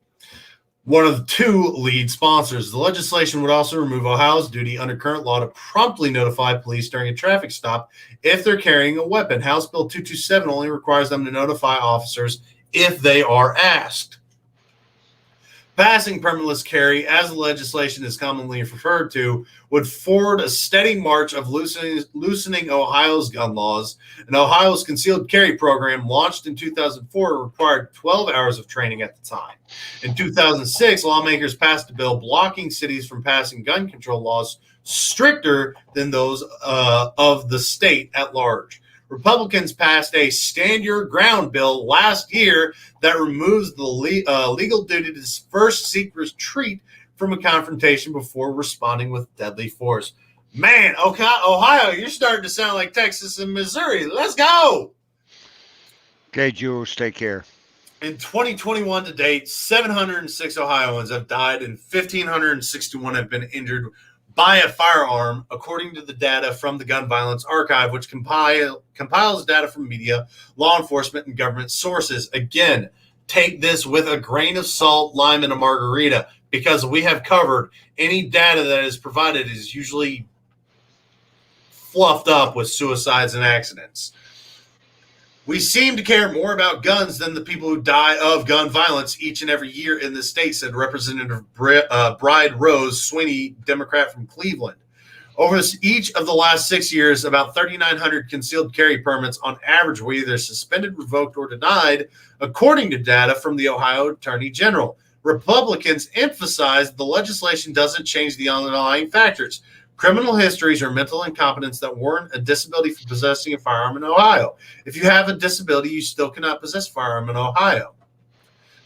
one of the 2 lead sponsors. The legislation would also remove Ohio's duty under current law to promptly notify police during a traffic stop if they're carrying a weapon. House Bill 227 only requires them to notify officers if they are asked. Passing permitless carry, as the legislation is commonly referred to, would forward a steady march of loosening Ohio's gun laws. And Ohio's concealed carry program, launched in 2004, required 12 hours of training at the time. In 2006, lawmakers passed a bill blocking cities from passing gun control laws stricter than those of the state at large. Republicans passed a Stand Your Ground bill last year that removes the legal duty to first seek retreat from a confrontation before responding with deadly force. Man, Ohio, you're starting to sound like Texas and Missouri. Let's go. Okay, Jules, take care. In 2021 to date, 706 Ohioans have died and 1,561 have been injured by a firearm, according to the data from the Gun Violence Archive, which compiles data from media, law enforcement, and government sources. Again, take this with a grain of salt, lime, and a margarita, because we have covered any data that is provided is usually fluffed up with suicides and accidents. We seem to care more about guns than the people who die of gun violence each and every year in the state, said Representative Bride Rose Sweeney, Democrat from Cleveland. Over each of the last 6 years, about 3,900 concealed carry permits on average were either suspended, revoked, or denied, according to data from the Ohio Attorney General. Republicans emphasized the legislation doesn't change the underlying factors. Criminal histories or mental incompetence that warrant a disability for possessing a firearm in Ohio. If you have a disability, you still cannot possess a firearm in Ohio.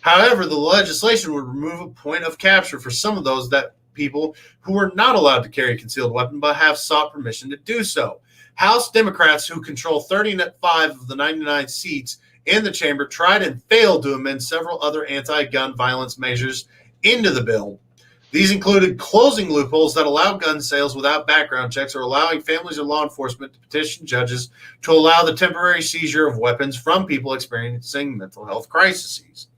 However, the legislation would remove a point of capture for some of those people who are not allowed to carry a concealed weapon but have sought permission to do so. House Democrats, who control 35 of the 99 seats in the chamber, tried and failed to amend several other anti-gun violence measures into the bill. These included closing loopholes that allow gun sales without background checks, or allowing families or law enforcement to petition judges to allow the temporary seizure of weapons from people experiencing mental health crises.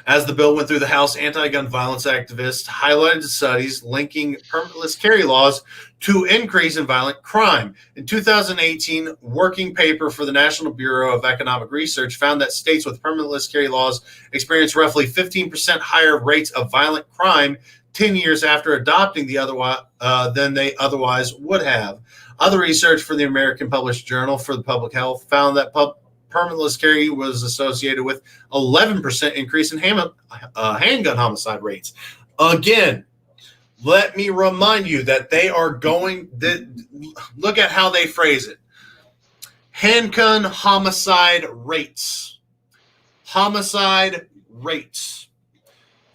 As the bill went through the House, anti-gun violence activists highlighted studies linking permitless carry laws to increase in violent crime. In 2018, working paper for the National Bureau of Economic Research found that states with permitless carry laws experienced roughly 15% higher rates of violent crime 10 years after adopting than they otherwise would have. Other research for the American Published Journal for the Public Health found that permitless carry was associated with 11% increase in handgun homicide rates. Again, let me remind you that they are look at how they phrase it. Handgun homicide rates. Homicide rates.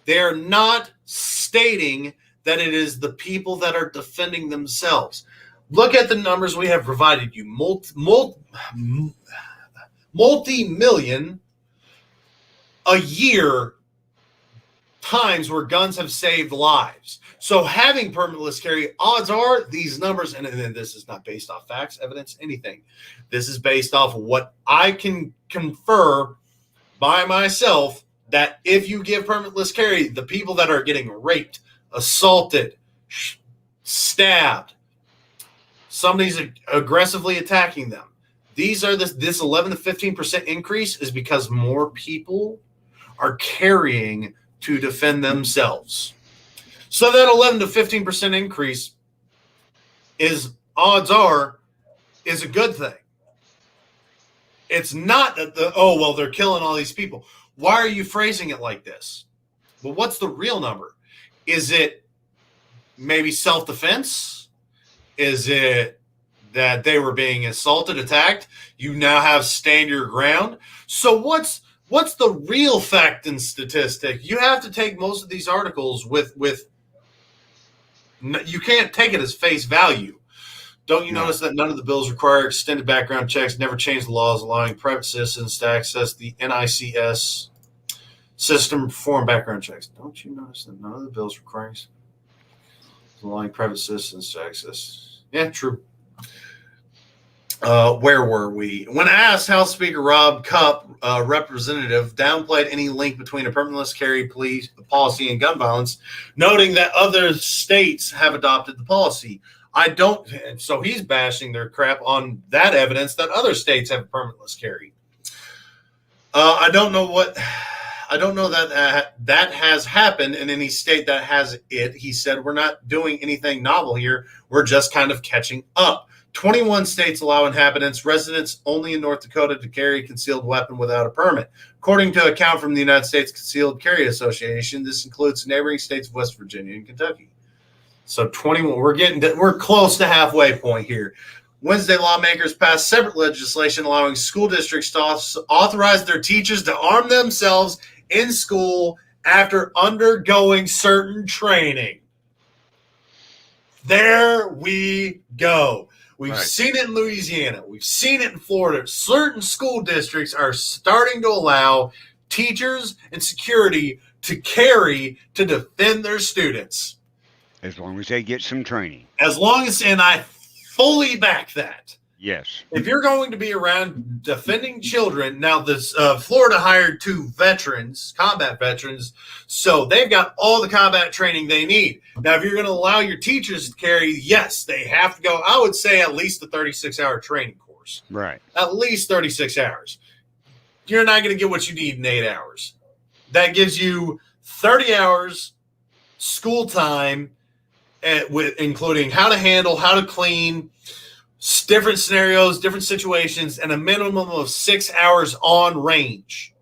They're not stating that it is the people that are defending themselves. Look at the numbers we have provided you. Multi-million a year times where guns have saved lives. So having permitless carry, odds are these numbers, and this is not based off facts, evidence, anything. This is based off what I can confer by myself, that if you give permitless carry, the people that are getting raped, assaulted, stabbed, somebody's aggressively attacking them. These are this 11 to 15% increase is because more people are carrying to defend themselves. So that 11 to 15% increase is, odds are, is a good thing. It's not that they're killing all these people. Why are you phrasing it like this? Well, what's the real number? Is it maybe self-defense? Is it that they were being assaulted, attacked? You now have stand your ground. So what's the real fact and statistic? You have to take most of these articles with you can't take it as face value. Don't you notice that none of the bills require extended background checks, never change the laws allowing private citizens to access the NICS system, perform background checks? Don't you notice that none of the bills requires allowing private citizens to access? Yeah, true. Where were we? When asked, House Speaker Rob Cupp, representative, downplayed any link between a permitless carry police policy and gun violence, noting that other states have adopted the policy. So he's bashing their crap on that evidence that other states have a permitless carry. I don't know that that has happened in any state that has it. He said, we're not doing anything novel here. We're just kind of catching up. 21 states allow inhabitants, residents only in North Dakota, to carry a concealed weapon without a permit. According to an account from the United States Concealed Carry Association, this includes neighboring states of West Virginia and Kentucky. So 21, we're close to halfway point here. Wednesday, lawmakers passed separate legislation allowing school districts to authorize their teachers to arm themselves in school after undergoing certain training. There we go. We've seen it in Louisiana. We've seen it in Florida. Certain school districts are starting to allow teachers and security to carry to defend their students. As long as they get some training. And I fully back that. Yes. If you're going to be around defending children, now this Florida hired 2 veterans, combat veterans, so they've got all the combat training they need. Now, if you're going to allow your teachers to carry, yes, they have to go, I would say at least a 36-hour training course. Right. At least 36 hours. You're not going to get what you need in 8 hours. That gives you 30 hours school time, including how to handle, how to clean, different scenarios, different situations, and a minimum of 6 hours on range.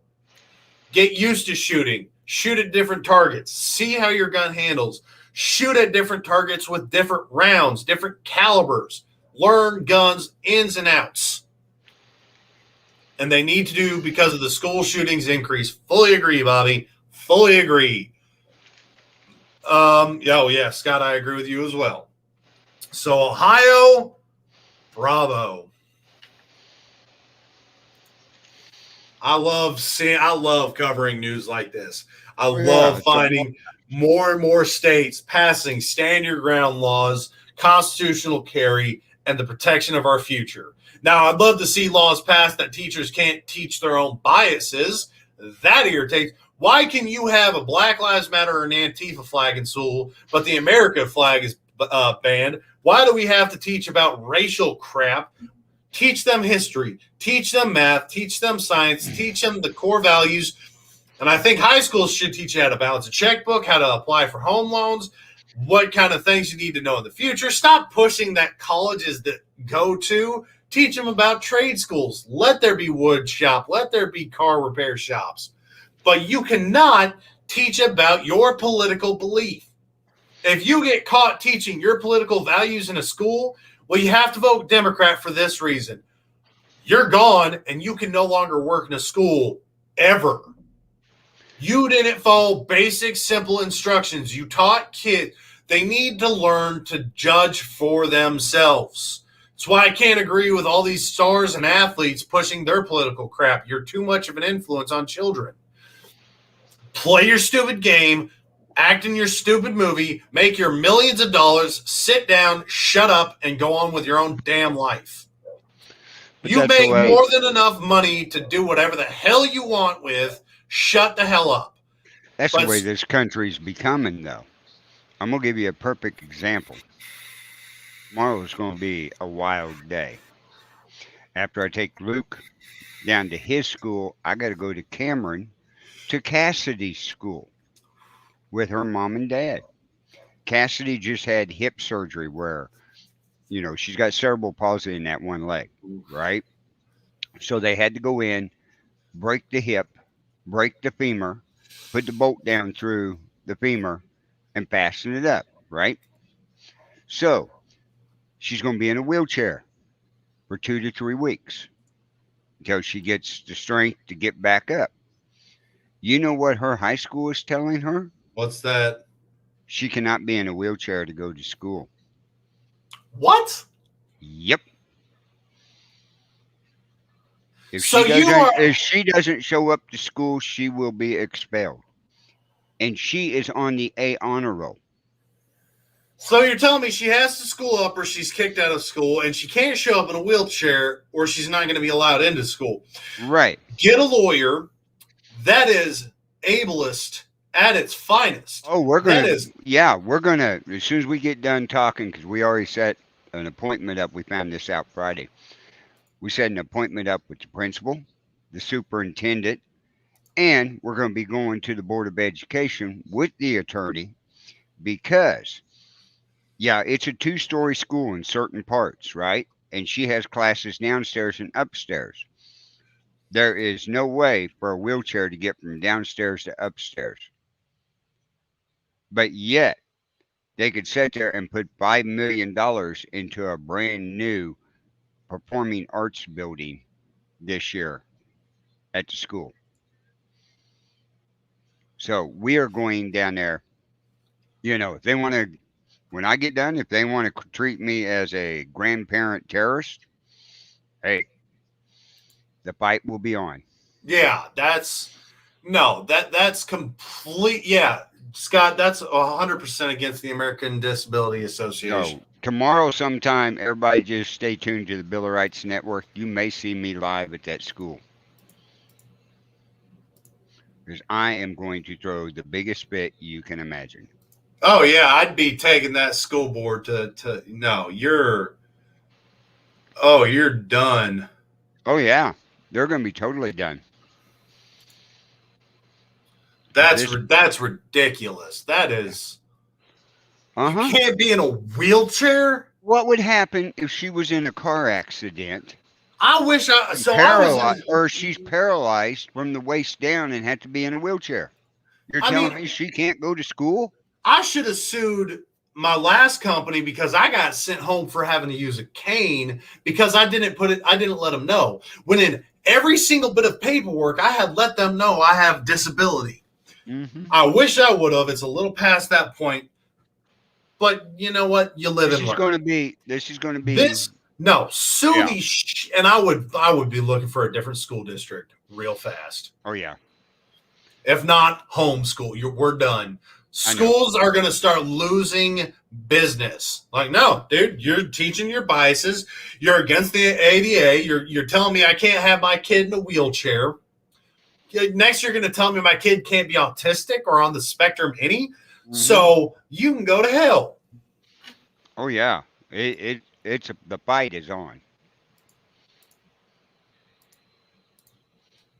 Get used to shooting. Shoot at different targets. See how your gun handles. Shoot at different targets with different rounds, different calibers. Learn guns ins and outs. And they need to do because of the school shootings increase. Fully agree, Bobby. Fully agree. Yeah, Scott, I agree with you as well. So Ohio, bravo. I love covering news like this. I love finding more and more states passing stand your ground laws, constitutional carry, and the protection of our future. Now, I'd love to see laws passed that teachers can't teach their own biases. That irritates. Why can you have a Black Lives Matter or an Antifa flag in school, but the America flag is banned? Why do we have to teach about racial crap? Teach them history, teach them math, teach them science, teach them the core values. And I think high schools should teach you how to balance a checkbook, how to apply for home loans, what kind of things you need to know in the future. Stop pushing that colleges that go to. Teach them about trade schools. Let there be wood shop. Let there be car repair shops. But you cannot teach about your political belief. If you get caught teaching your political values in a school, well, you have to vote Democrat for this reason. You're gone, and you can no longer work in a school ever. You didn't follow basic, simple instructions. You taught kids. They need to learn to judge for themselves. That's why I can't agree with all these stars and athletes pushing their political crap. You're too much of an influence on children. Play your stupid game. Act in your stupid movie, make your millions of dollars, sit down, shut up, and go on with your own damn life. But you make more than enough money to do whatever the hell you want with. Shut the hell up. That's the way this country's becoming, though. I'm going to give you a perfect example. Tomorrow is going to be a wild day. After I take Luke down to his school, I got to go to Cameron to Cassidy's school with her mom and dad. Cassidy just had hip surgery where, she's got cerebral palsy in that one leg, right? So they had to go in, break the hip, break the femur, put the bolt down through the femur, and fasten it up, right? So she's going to be in a wheelchair for 2 to 3 weeks until she gets the strength to get back up. You know what her high school is telling her? What's that? She cannot be in a wheelchair to go to school. What? Yep. If So she you doesn't, are- if she doesn't show up to school, she will be expelled. And she is on the A honor roll. So you're telling me she has to school up or she's kicked out of school and she can't show up in a wheelchair or she's not going to be allowed into school. Right. Get a lawyer. That is ableist at its finest. Oh, we're That gonna. is- We're gonna. As soon as we get done talking, because we already set an appointment up. We found this out Friday. We set an appointment up with the principal, the superintendent, and we're going to be going to the Board of Education with the attorney because, it's a 2-story school in certain parts, right? And she has classes downstairs and upstairs. There is no way for a wheelchair to get from downstairs to upstairs. But yet, they could sit there and put $5 million into a brand new performing arts building this year at the school. So we are going down there. If they want to, when I get done, if they want to treat me as a grandparent terrorist, hey, the fight will be on. Yeah, that's complete. Yeah, Scott, that's 100% against the American Disability Association. So tomorrow sometime, everybody just stay tuned to the Bill of Rights Network. You may see me live at that school. Because I am going to throw the biggest fit you can imagine. Oh yeah, I'd be taking that school board to no, you're done. Oh, yeah. They're going to be totally done. That's ridiculous. That is Uh-huh. can't be in a wheelchair. What would happen if she was in a car accident, I wish I so I paralyzed, was or she's paralyzed from the waist down and had to be in a wheelchair? You're I telling mean- me she can't go to school? I should have sued my last company because I got sent home for having to use a cane because I didn't let them know. When in every single bit of paperwork I had let them know I have disability. Mm-hmm. I wish I would have. It's a little past that point. But you know what? You live This and is learn. going to be. This is going to be. This no sue Yeah. these and I would be looking for a different school district real fast. Oh yeah. If not homeschool, we're done. I know. Schools are going to start losing business. Like, no, dude, you're teaching your biases. You're against the ADA. You're telling me I can't have my kid in a wheelchair. Next, you're going to tell me my kid can't be autistic or on the spectrum any. Mhm. So you can go to hell. Oh yeah. The fight is on.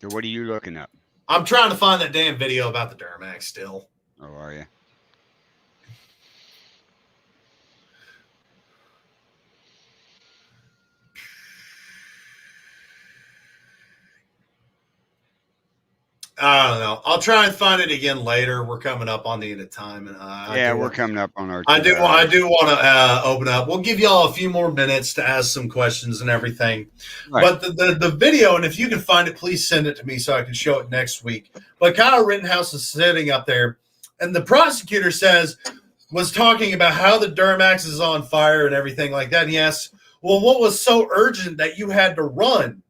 So what are you looking up? I'm trying to find that damn video about the Duramax still. Oh, are you? I don't know. I'll try and find it again later. We're coming up on the end of time, and We're coming up on our. I 2 do hours. want to open up. We'll give y'all a few more minutes to ask some questions and everything. Right. But the video, and if you can find it, please send it to me so I can show it next week. But Kyle Rittenhouse is sitting up there, and the prosecutor was talking about how the Duramax is on fire and everything like that. And he asks, well, what was so urgent that you had to run?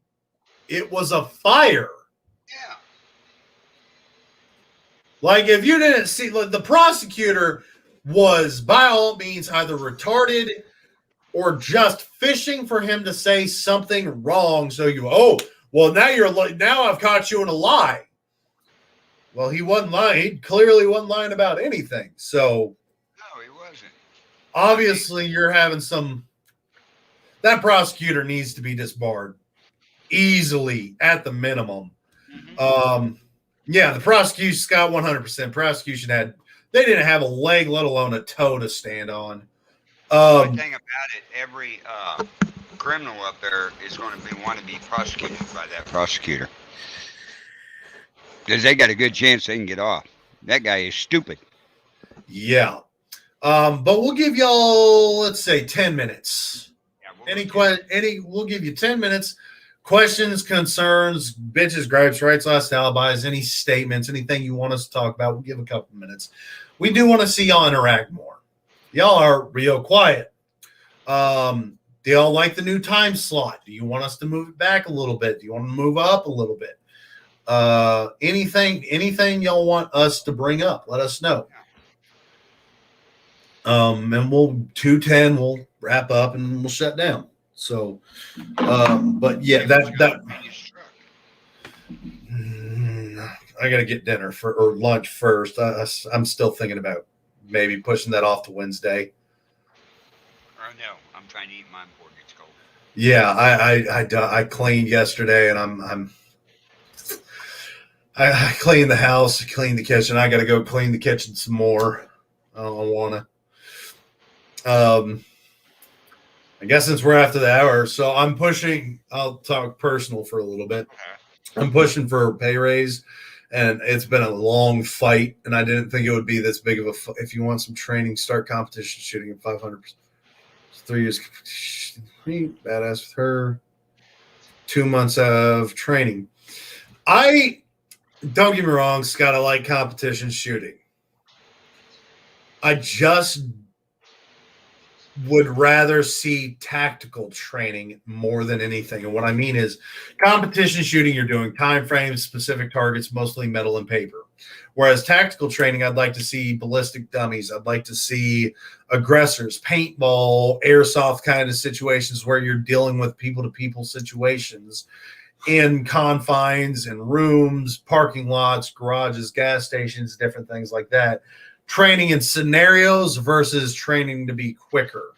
It was a fire. Yeah. Like, if you didn't see, look, the prosecutor was by all means either retarded or just fishing for him to say something wrong. So now I've caught you in a lie. Well, he wasn't lying. He clearly wasn't lying about anything. So No, he wasn't. obviously you're having that prosecutor needs to be disbarred easily at the minimum. Mhm. Yeah, the prosecution, Scott, 100%. Prosecution They didn't have a leg, let alone a toe to stand on. The thing about it, every criminal up there is going to want to be prosecuted by that prosecutor. Because they got a good chance they can get off. That guy is stupid. Yeah. But we'll give y'all, let's say, 10 minutes. Yeah, We'll give you 10 minutes. Questions, concerns, bitches, gripes, rights, lost alibis, any statements, anything you want us to talk about, we'll give a couple minutes. We do want to see y'all interact more. Y'all are real quiet. Do y'all like the new time slot? Do you want us to move it back a little bit? Do you want to move up a little bit? Anything y'all want us to bring up, let us know. And we'll 2:10, we'll wrap up and we'll shut down. So, but yeah, I got to get dinner or lunch first. I'm still thinking about maybe pushing that off to Wednesday. No, I'm trying to eat mine before it gets cold. Yeah, I cleaned yesterday, and I cleaned the house, cleaned the kitchen. I got to go clean the kitchen some more. I don't want to. I guess since we're after the hour, so I'm pushing. I'll talk personal for a little bit. I'm pushing for a pay raise, and it's been a long fight, and I didn't think it would be this big of a if you want some training, start competition shooting at 500. 3 years, badass with her. 2 months of training. Don't get me wrong, Scott, I like competition shooting. I just would rather see tactical training more than anything. And what I mean is competition shooting, you're doing time frames, specific targets, mostly metal and paper. Whereas tactical training, I'd like to see ballistic dummies. I'd like to see aggressors, paintball, airsoft kind of situations where you're dealing with people-to-people situations in confines and rooms, parking lots, garages, gas stations, different things like that. Training in scenarios versus training to be quicker.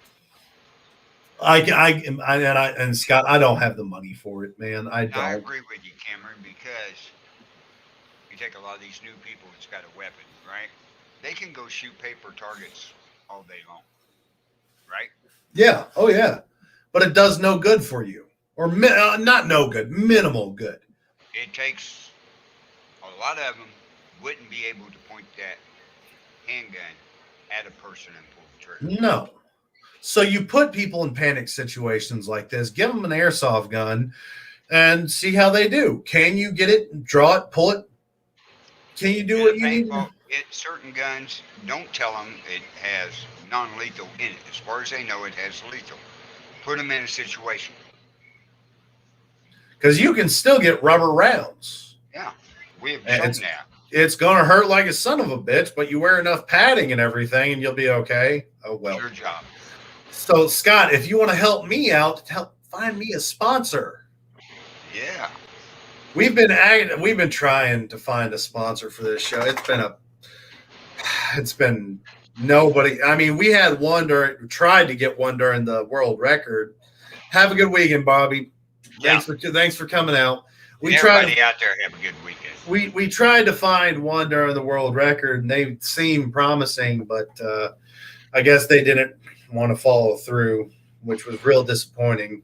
And Scott, I don't have the money for it, man. I don't. I agree with you, Cameron, because you take a lot of these new people that's got a weapon, right? They can go shoot paper targets all day long, right? Yeah. Oh, yeah. But it does no good for you. Or not no good, minimal good. It takes a lot of them wouldn't be able to point that handgun at a person and pull the trigger. No. So you put people in panic situations like this, give them an airsoft gun and see how they do. Can you get it, draw it, pull it? Can you do what you need? Certain guns, don't tell them it has non-lethal in it. As far as they know, it has lethal. Put them in a situation. Because you can still get rubber rounds. Yeah, we have shown that. It's going to hurt like a son of a bitch, but you wear enough padding and everything, and you'll be okay. Oh, well. Your job. So, Scott, if you want to help me out, find me a sponsor. Yeah. We've been trying to find a sponsor for this show. It's been nobody. I mean, we had one tried to get one during the world record. Have a good weekend, Bobby. Yeah. Thanks for coming out. Everybody out there have a good weekend. We tried to find one during the world record, and they seemed promising, but I guess they didn't want to follow through, which was real disappointing.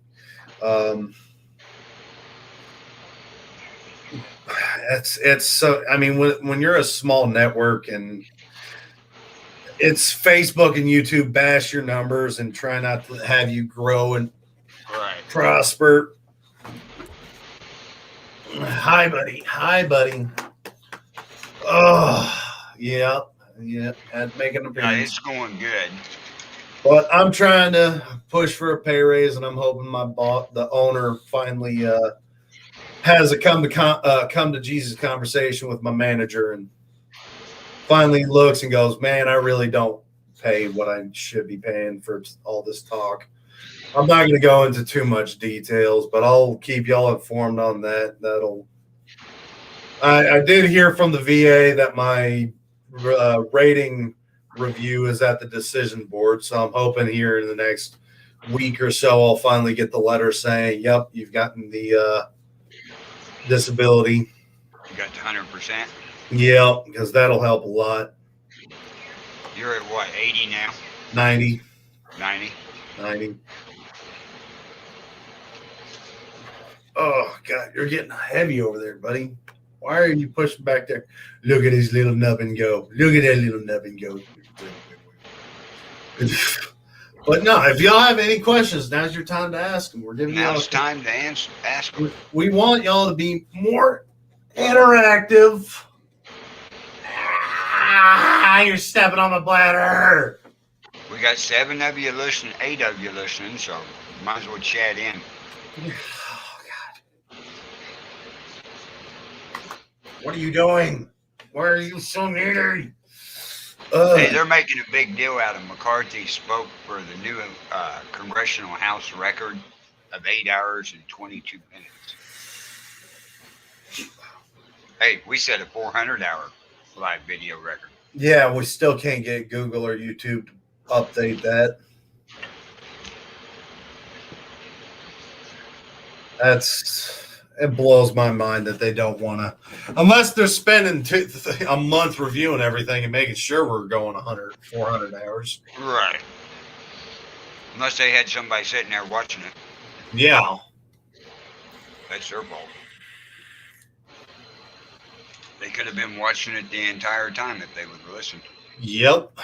It's so. I mean, when you're a small network and it's Facebook and YouTube bash your numbers and try not to have you grow and prosper. Hi, buddy. Oh, yeah. Had to make an appearance. It's going good. But I'm trying to push for a pay raise, and I'm hoping the owner, finally has a come to Jesus conversation with my manager, and finally looks and goes, "Man, I really don't pay what I should be paying for all this talk." I'm not going to go into too much details, but I'll keep y'all informed on that. I did hear from the VA that my rating review is at the decision board, so I'm hoping here in the next week or so I'll finally get the letter saying, "Yep, you've gotten the disability." You got the 100%. Yeah, because that'll help a lot. You're at what, 80 now? 90. 90? 90. Oh, God, you're getting heavy over there, buddy. Why are you pushing back there? Look at his little nubbin go. Look at that little nubbin go. But no, if y'all have any questions, now's your time to ask them. We're giving Now y'all. it's time to ask them. We want y'all to be more interactive. Ah, you're stepping on my bladder. We got 7 of you listening, 8 of you listening, so might as well chat in. Oh, God. What are you doing? Why are you so needy? Hey, they're making a big deal out of McCarthy spoke for the new Congressional House record of 8 hours and 22 minutes. Hey, we set a 400-hour live video record. Yeah, we still can't get Google or YouTube to update that. It blows my mind that they don't want to, unless they're spending a month reviewing everything and making sure we're going 400 hours. Right. Unless they had somebody sitting there watching it. Yeah. That's their fault. They could have been watching it the entire time if they would have listened. Yep.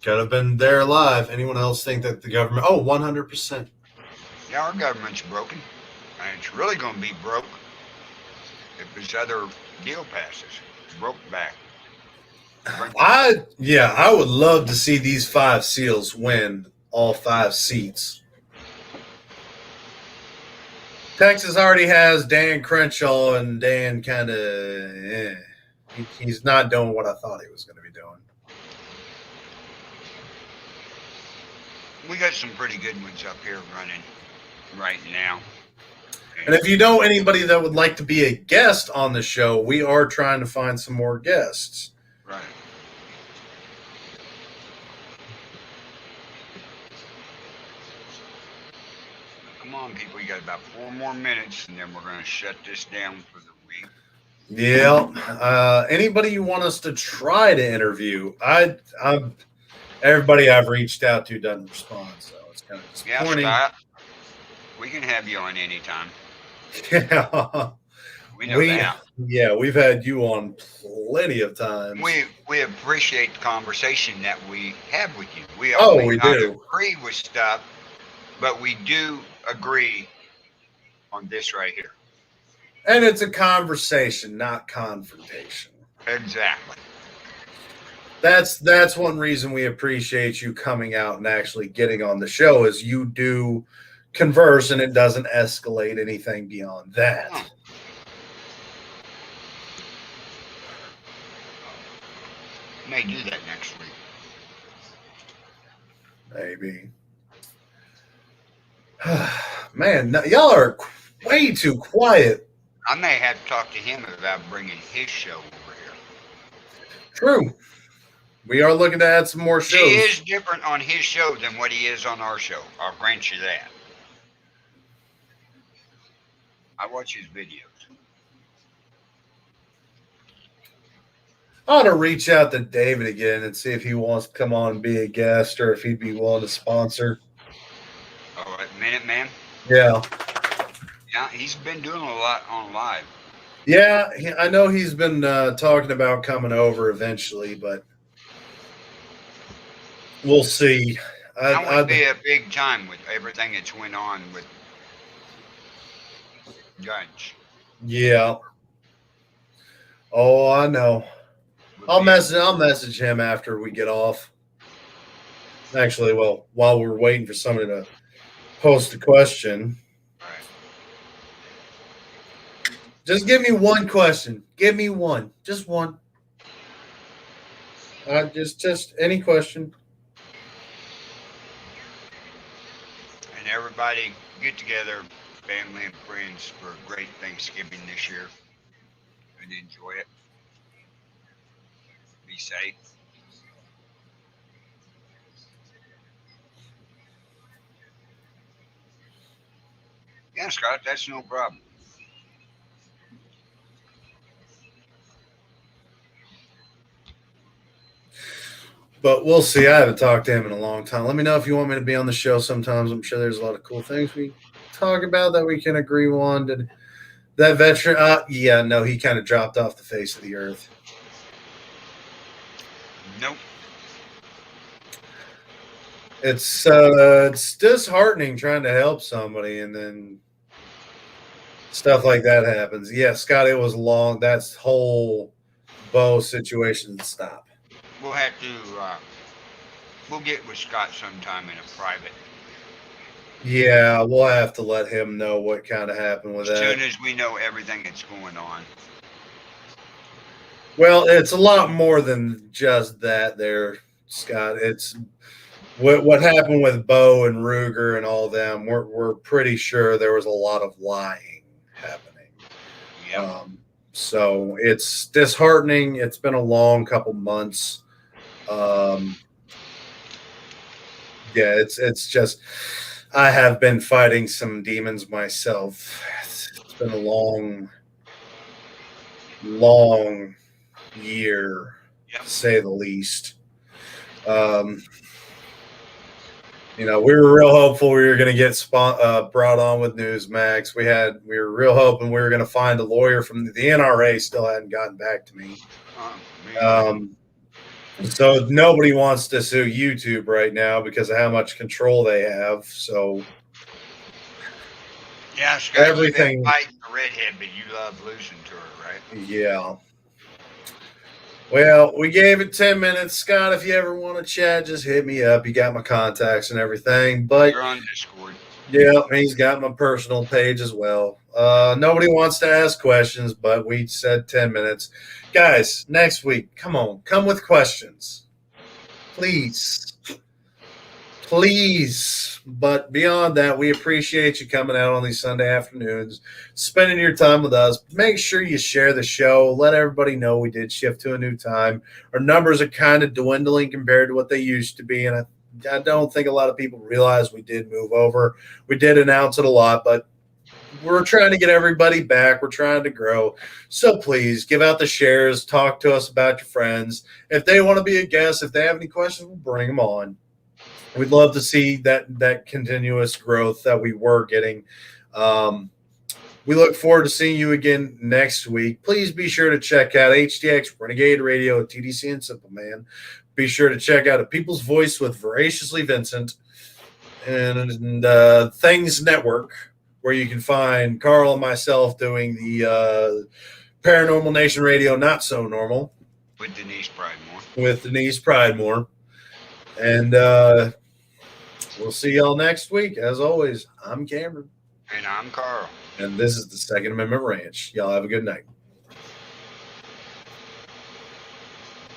Could have been there live. Anyone else think that the government? Oh, 100%. Yeah, our government's broken. And it's really going to be broke if this other deal passes. It's broke back. I would love to see these 5 SEALs win all 5 seats. Texas already has Dan Crenshaw, and Dan kind of, he's not doing what I thought he was going to be doing. We got some pretty good ones up here running right now. And if you know anybody that would like to be a guest on the show, we are trying to find some more guests. Right. Come on, people. You got about 4 more minutes, and then we're going to shut this down for the week. Yeah. Anybody you want us to try to interview? Everybody I've reached out to doesn't respond, so it's kind of disappointing. Yeah, Scott. We can have you on anytime. Yeah. We know that. Yeah, we've had you on plenty of times. We appreciate the conversation that we have with you. We we not do. agree with stuff, but we do agree on this right here. And it's a conversation, not confrontation. Exactly. That's one reason we appreciate you coming out and actually getting on the show is you do converse and it doesn't escalate anything beyond that. Oh. May do that next week. Maybe. Man, y'all are way too quiet. I may have to talk to him about bringing his show over here. True. We are looking to add some more shows. He is different on his show than what he is on our show. I'll grant you that. I watch his videos. I ought to reach out to David again and see if he wants to come on and be a guest or if he'd be willing to sponsor. Oh, at Minute Man? Yeah. Yeah, he's been doing a lot on live. Yeah, I know he's been talking about coming over eventually, but we'll see. That would be a big time with everything that's went on with Judge. Yeah. Oh, I know. I'll message him after we get off. Actually, well, while we're waiting for somebody to post a question. Right. Just give me one question. Give me one. Just one. Just any question. And everybody get together, family and friends, for a great Thanksgiving this year. And enjoy it. Be safe. Yeah, Scott, that's no problem. But we'll see. I haven't talked to him in a long time. Let me know if you want me to be on the show sometimes. I'm sure there's a lot of cool things we talk about that we can agree on. Did that veteran? Yeah, no, he kind of dropped off the face of the earth. Nope. It's disheartening trying to help somebody and then stuff like that happens. Yeah, Scott, it was long. That's whole Bo situation. Stop. We'll have to. We'll get with Scott sometime in a private. Yeah, we'll have to let him know what kind of happened with As that. soon as we know everything that's going on. Well, it's a lot more than just that there, Scott. It's what happened with Bo and Ruger and all them. We're pretty sure there was a lot of lying happening. Yep. So it's disheartening. It's been a long couple months. Yeah, it's just I have been fighting some demons myself. It's been a long year, Yep. to say the least. We were real hopeful we were going to get brought on with Newsmax. We were real hoping we were going to find a lawyer from the NRA. Still hadn't gotten back to me. So nobody wants to sue YouTube right now because of how much control they have. So yeah, Scott, everything- you've been fighting the redhead, but you love losing to her, right? yeah. Well, we gave it 10 minutes. Scott, if you ever want to chat, just hit me up. You got my contacts and everything. But You're on Discord. yeah, he's got my personal page as well. Nobody wants to ask questions, but we said 10 minutes. Guys, next week, come on. Come with questions. Please. Please. But beyond that, we appreciate you coming out on these Sunday afternoons, spending your time with us. Make sure you share the show. Let everybody know we did shift to a new time. Our numbers are kind of dwindling compared to what they used to be, and I don't think a lot of people realize we did move over. We did announce it a lot, but we're trying to get everybody back. We're trying to grow. So please give out the shares. Talk to us about your friends. If they want to be a guest, if they have any questions, we'll bring them on. We'd love to see that continuous growth that we were getting. We look forward to seeing you again next week. Please be sure to check out HDX Renegade Radio, TDC and Simple Man. Be sure to check out A People's Voice with Voraciously Vincent and Things Network, where you can find Carl and myself doing the Paranormal Nation Radio Not So Normal With Denise Pridemore. And we'll see y'all next week. As always, I'm Cameron. And I'm Carl. And this is the Second Amendment Ranch. Y'all have a good night.